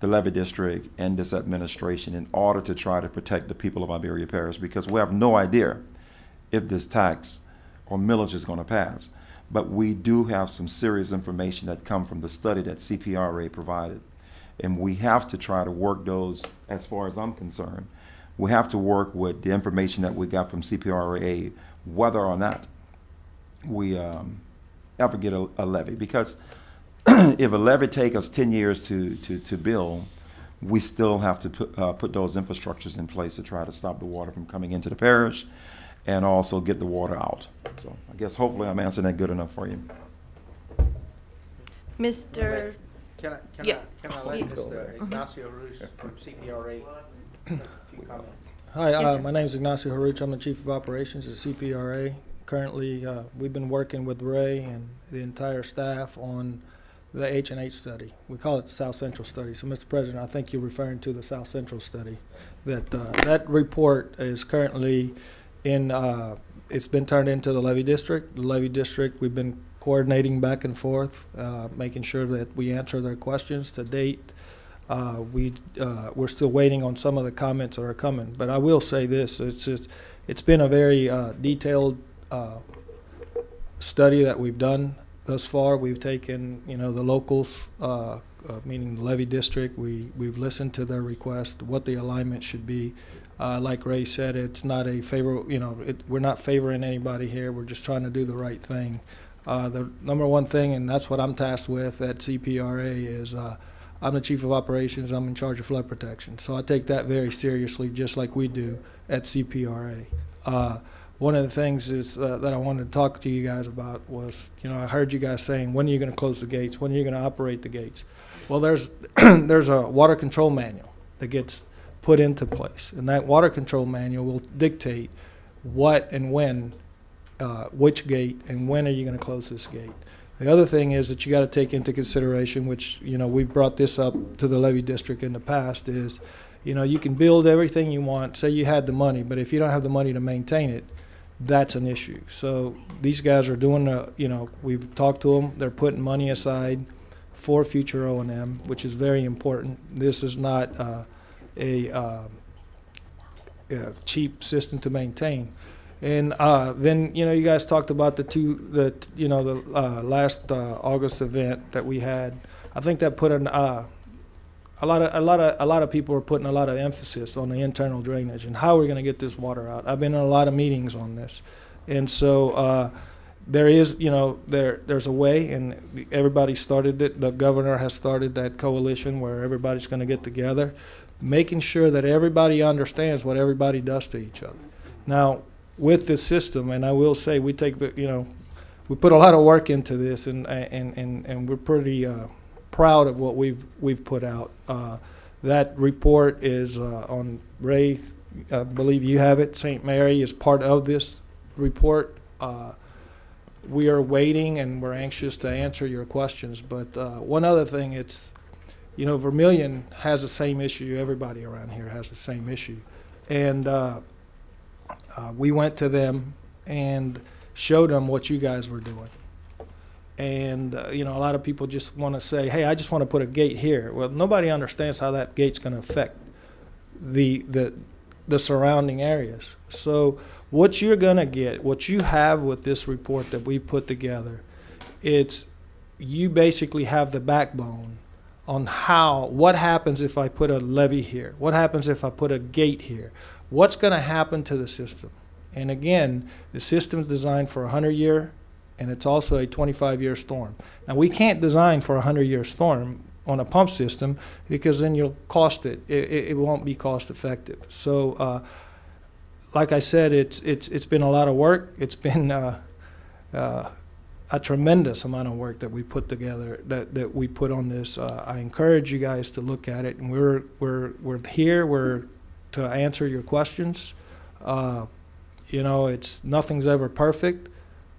the levee district, and this administration in order to try to protect the people of Iberia Parish, because we have no idea if this tax or millage is going to pass. But we do have some serious information that come from the study that CPRA provided. And we have to try to work those, as far as I'm concerned, we have to work with the information that we got from CPRA, whether or not we ever get a levy. Because if a levy takes us 10 years to build, we still have to put those infrastructures in place to try to stop the water from coming into the parish and also get the water out. So I guess hopefully I'm answering that good enough for you. Mr. Can Yeah. I let Yeah. Mr. Ignacio Ruz from CPRA a few comments? Hi, Yes, sir. my name is Ignacio Haruch. I'm the Chief of Operations at CPRA. Currently, we've been working with Ray and the entire staff on the H&H study. We call it the South Central study. So, Mr. President, I think you're referring to the South Central study. That report is currently in, it's been turned into the levy district. The levy district, we've been coordinating back and forth, making sure that we answer their questions. To date, we're still waiting on some of the comments that are coming. But I will say this: it's been a very detailed study that we've done thus far. We've taken, the locals, meaning the levy district. We've listened to their request, what the alignment should be. Like Ray said, it's not a favor. We're not favoring anybody here. We're just trying to do the right thing. The number one thing, and that's what I'm tasked with at CPRA, is I'm the Chief of Operations. I'm in charge of flood protection. So I take that very seriously, just like we do at CPRA. One of the things is that I wanted to talk to you guys about was, I heard you guys saying, when are you going to close the gates? When are you going to operate the gates? Well, there's there's a water control manual that gets put into place, and that water control manual will dictate what and when, which gate, and when are you going to close this gate. The other thing is that you got to take into consideration, which, we've brought this up to the levy district in the past, is, you can build everything you want, say you had the money, but if you don't have the money to maintain it, that's an issue. So these guys are doing, we've talked to them, they're putting money aside for future O&M, which is very important. This is not a cheap system to maintain. And then, you guys talked about the last August event that we had. I think that put a lot of people are putting a lot of emphasis on the internal drainage and how we're going to get this water out. I've been in a lot of meetings on this, and so there is, there's a way, and everybody started it. The governor has started that coalition where everybody's going to get together, making sure that everybody understands what everybody does to each other. Now, with this system, and I will say we take, we put a lot of work into this, and we're pretty proud of what we've put out. That report is on Ray. I believe you have it. St. Mary is part of this report. We are waiting, and we're anxious to answer your questions. But one other thing, it's, Vermilion has the same issue. Everybody around here has the same issue, and we went to them and showed them what you guys were doing. And, a lot of people just want to say, hey, I just want to put a gate here. Well, nobody understands how that gate's going to affect the surrounding areas. So what you're going to get, what you have with this report that we put together, it's you basically have the backbone on what happens if I put a levee here? What happens if I put a gate here? What's going to happen to the system? And again, the system's designed for a 100-year, and it's also a 25-year storm. Now, we can't design for a 100-year storm on a pump system because then you'll cost it. It won't be cost effective. So, like I said, it's been a lot of work. It's been a tremendous amount of work that we put together, that we put on this. I encourage you guys to look at it, and we're here. We're to answer your questions. It's nothing's ever perfect,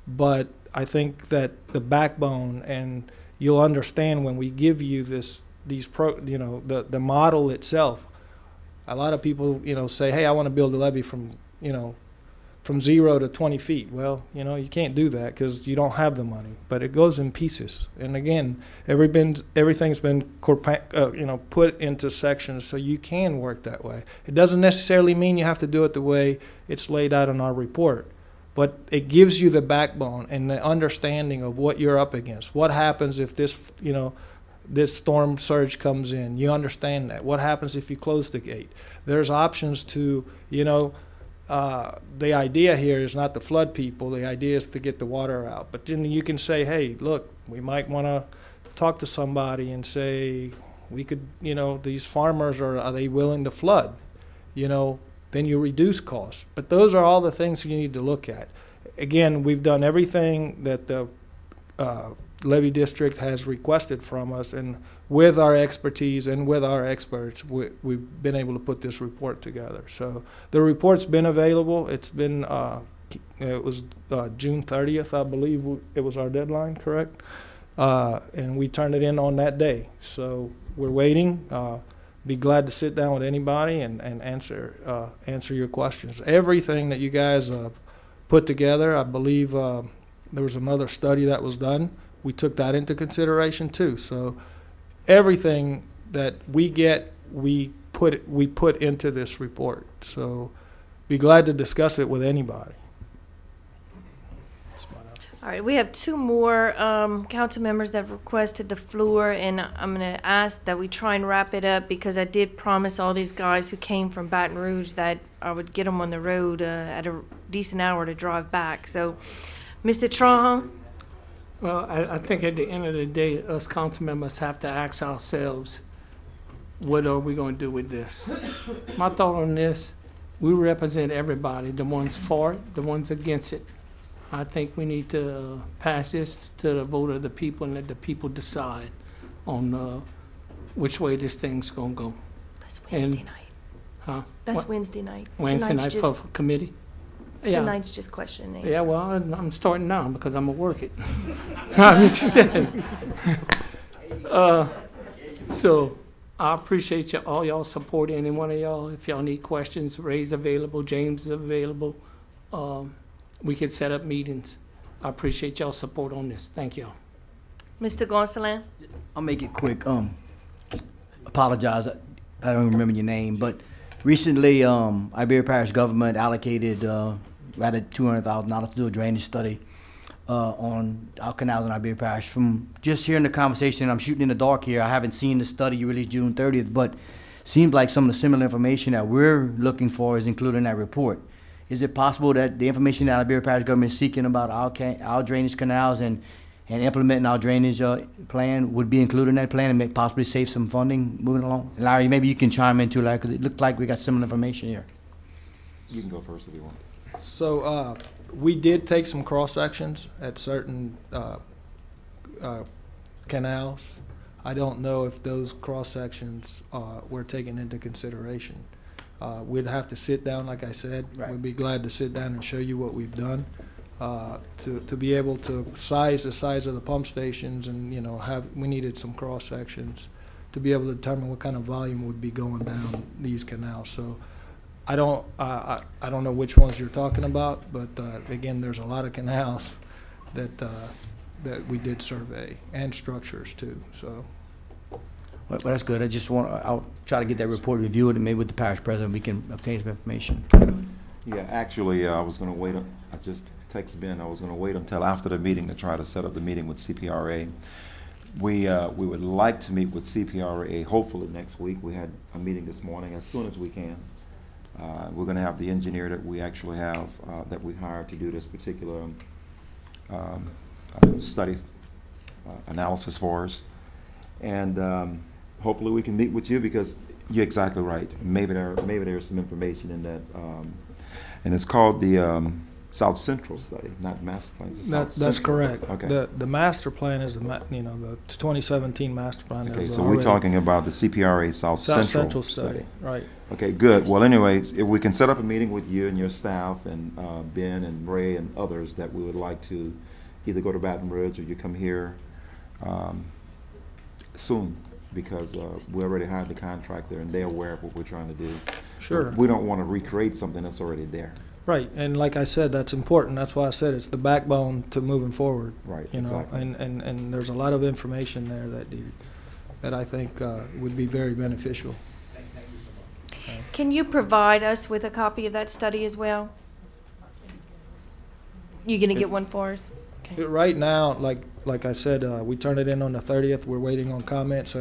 but I think that the backbone, and you'll understand when we give you the model itself. A lot of people, say, hey, I want to build a levee from 0 to 20 feet. Well, you can't do that because you don't have the money, but it goes in pieces. And again, everything's been put into sections so you can work that way. It doesn't necessarily mean you have to do it the way it's laid out in our report, but it gives you the backbone and the understanding of what you're up against. What happens if this storm surge comes in? You understand that. What happens if you close the gate? There's options to, the idea here is not to flood people. The idea is to get the water out. But then you can say, hey, look, we might want to talk to somebody and say, we could, these farmers, are they willing to flood? Then you reduce costs. But those are all the things you need to look at. Again, we've done everything that the Levy District has requested from us, and with our expertise and with our experts, we've been able to put this report together. So the report's been available. It's been, it was June 30th, I believe it was our deadline, correct? And we turned it in on that day. So we're waiting. Be glad to sit down with anybody and answer your questions. Everything that you guys put together, I believe there was another study that was done. We took that into consideration too. So everything that we get, we put into this report. So be glad to discuss it with anybody. All right, we have two more council members that have requested the floor, and I'm going to ask that we try and wrap it up because I did promise all these guys who came from Baton Rouge that I would get them on the road at a decent hour to drive back. So, Mr. Trahan? Well, I think at the end of the day, us council members have to ask ourselves, what are we going to do with this? My thought on this, we represent everybody, the ones for it, the ones against it. I think we need to pass this to the vote of the people and let the people decide on which way this thing's going to go. That's Wednesday night. Huh? That's What? Wednesday night. Wednesday Tonight's night for committee? Yeah. Tonight's just question and answer. Yeah, well, I'm starting now because I'm going to work it. I'm just telling you. So I appreciate all y'all support, any one of y'all. If y'all need questions, Ray's available, James is available. We could set up meetings. I appreciate y'all support on this. Thank y'all. Mr. Gonsalves? I'll make it quick. Apologize, I don't remember your name, but recently, Iberia Parish government allocated right at $200,000 to do a drainage study on our canals in Iberia Parish. From just hearing the conversation, I'm shooting in the dark here. I haven't seen the study you released June 30th, but seems like some of the similar information that we're looking for is included in that report. Is it possible that the information that Iberia Parish government is seeking about our drainage canals and implementing our drainage plan would be included in that plan and possibly save some funding moving along? Larry, maybe you can chime in too, Larry, because it looked like we got similar information here. You can go first if you want. So we did take some cross sections at certain canals. I don't know if those cross sections were taken into consideration. We'd have to sit down, like I said. Right. We'd be glad to sit down and show you what we've done to be able to size the size of the pump stations, and we needed some cross sections to be able to determine what kind of volume would be going down these canals. So I don't know which ones you're talking about, but again, there's a lot of canals that we did survey, and structures too. So. Well, that's good. I'll try to get that report, review it, and maybe with the parish president, we can obtain some information. Yeah, actually, I was going to wait. I just texted Ben. I was going to wait until after the meeting to try to set up the meeting with CPRA. We would like to meet with CPRA hopefully next week. We had a meeting this morning as soon as we can. We're going to have the engineer that we actually have that we hired to do this particular study analysis for us, and hopefully we can meet with you because you're exactly right. Maybe there's some information in that, and it's called the South Central study, not master plan. It's the South That's Central. correct. Okay. The master plan is the 2017 master plan. Okay, is so we're already- talking about the CPRA South Central study, right? Okay, good. Well, anyways, if we can set up a meeting with you and your staff and Ben and Ray and others that we would like to either go to Baton Rouge or you come here soon, because we already hired the contractor and they're aware of what we're trying to do. Sure. We don't want to recreate something that's already there. Right, and like I said, that's important. That's why I said it's the backbone to moving forward. Right, You know, exactly. and there's a lot of information there that I think would be very beneficial. Can you provide us with a copy of that study as well? You gonna get one for us? Okay. Right now, like I said, we turned it in on the 30th. We're waiting on comments, so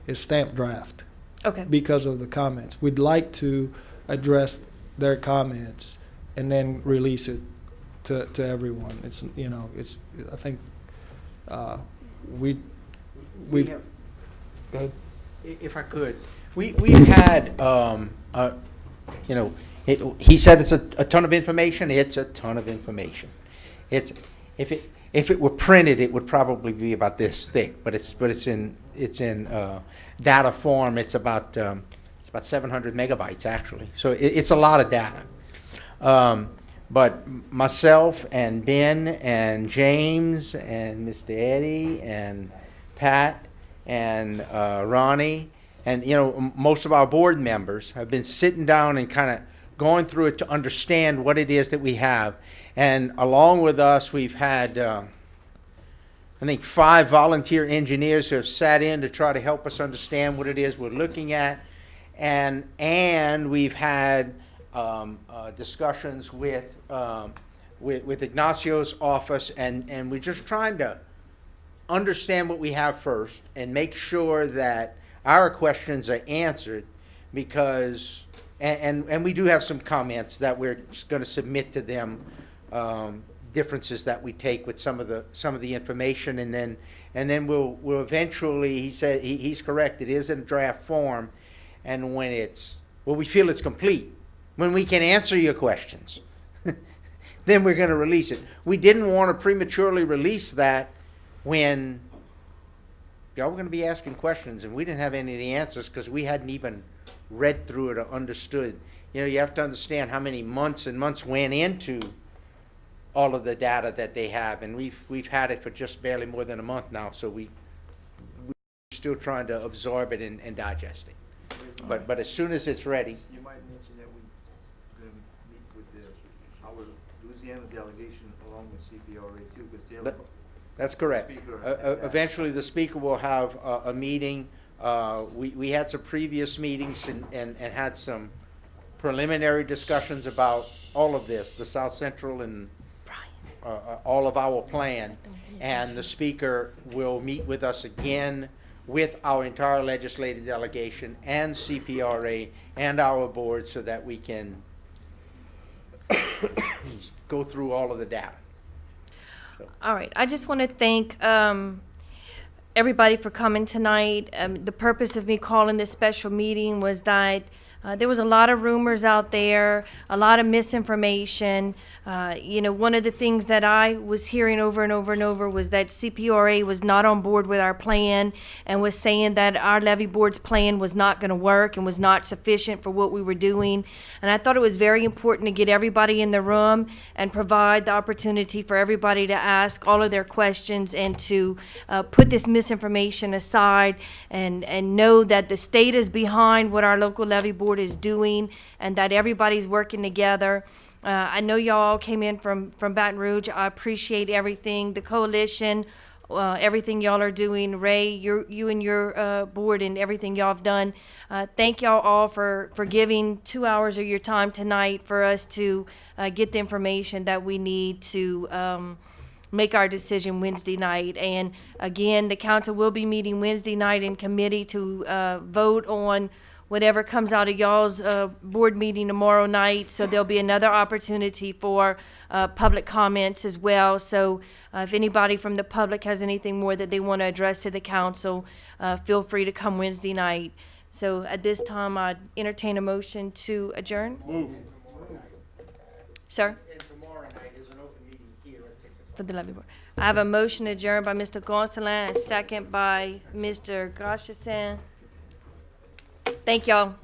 it's stamped draft. Okay. Because of the comments. We'd like to address their comments and then release it to everyone. It's, I think, we have, go ahead. if I could, we've had, he said it's a ton of information. It's a ton of information. If if it were printed, it would probably be about this thick, but it's in data form. It's about 700 megabytes actually. So it's a lot of data. But myself and Ben and James and Mr. Eddie and Pat and Ronnie and most of our board members have been sitting down and kind of going through it to understand what it is that we have. And along with us, we've had I think 5 volunteer engineers who have sat in to try to help us understand what it is we're looking at. And we've had discussions with Ignacio's office, and we're just trying to understand what we have first and make sure that our questions are answered, because and we do have some comments that we're going to submit to them, differences that we take with some of the information, and then we'll eventually, he said he's correct, it is in draft form, and when we feel it's complete, when we can answer your questions, then we're going to release it. We didn't want to prematurely release that when y'all were going to be asking questions and we didn't have any of the answers because we hadn't even read through it or understood. You have to understand how many months and months went into all of the data that they have, and we've had it for just barely more than a month now, so we're still trying to absorb it and digest it. But as soon as it's ready. You might mention that we're going to meet with our Louisiana delegation along with CPRA too, because That's correct. Eventually, the speaker will have a meeting. We had some previous meetings and had some preliminary discussions about all of this, the South Central and all of our plan. And the speaker will meet with us again with our entire legislative delegation and CPRA and our board so that we can go through all of the data. All right, I just want to thank everybody for coming tonight. The purpose of me calling this special meeting was that there was a lot of rumors out there, a lot of misinformation. One of the things that I was hearing over and over and over was that CPRA was not on board with our plan and was saying that our levy board's plan was not going to work and was not sufficient for what we were doing. And I thought it was very important to get everybody in the room and provide the opportunity for everybody to ask all of their questions and to put this misinformation aside and know that the state is behind what our local levy board is doing and that everybody's working together. I know y'all came in from Baton Rouge. I appreciate everything, the coalition, everything y'all are doing. Ray, you and your board and everything y'all have done. Thank y'all all for giving 2 hours of your time tonight for us to get the information that we need to make our decision Wednesday night. And again, the council will be meeting Wednesday night in committee to vote on whatever comes out of y'all's board meeting tomorrow night. So there'll be another opportunity for public comments as well. So if anybody from the public has anything more that they want to address to the council, feel free to come Wednesday night. So at this time, I'd entertain a motion to adjourn. Move. Sir? And tomorrow night is an open meeting here at 6 o'clock. For the levy board. I have a motion adjourned by Mr. Gonsalves and second by Mr. Gachassin. Thank y'all.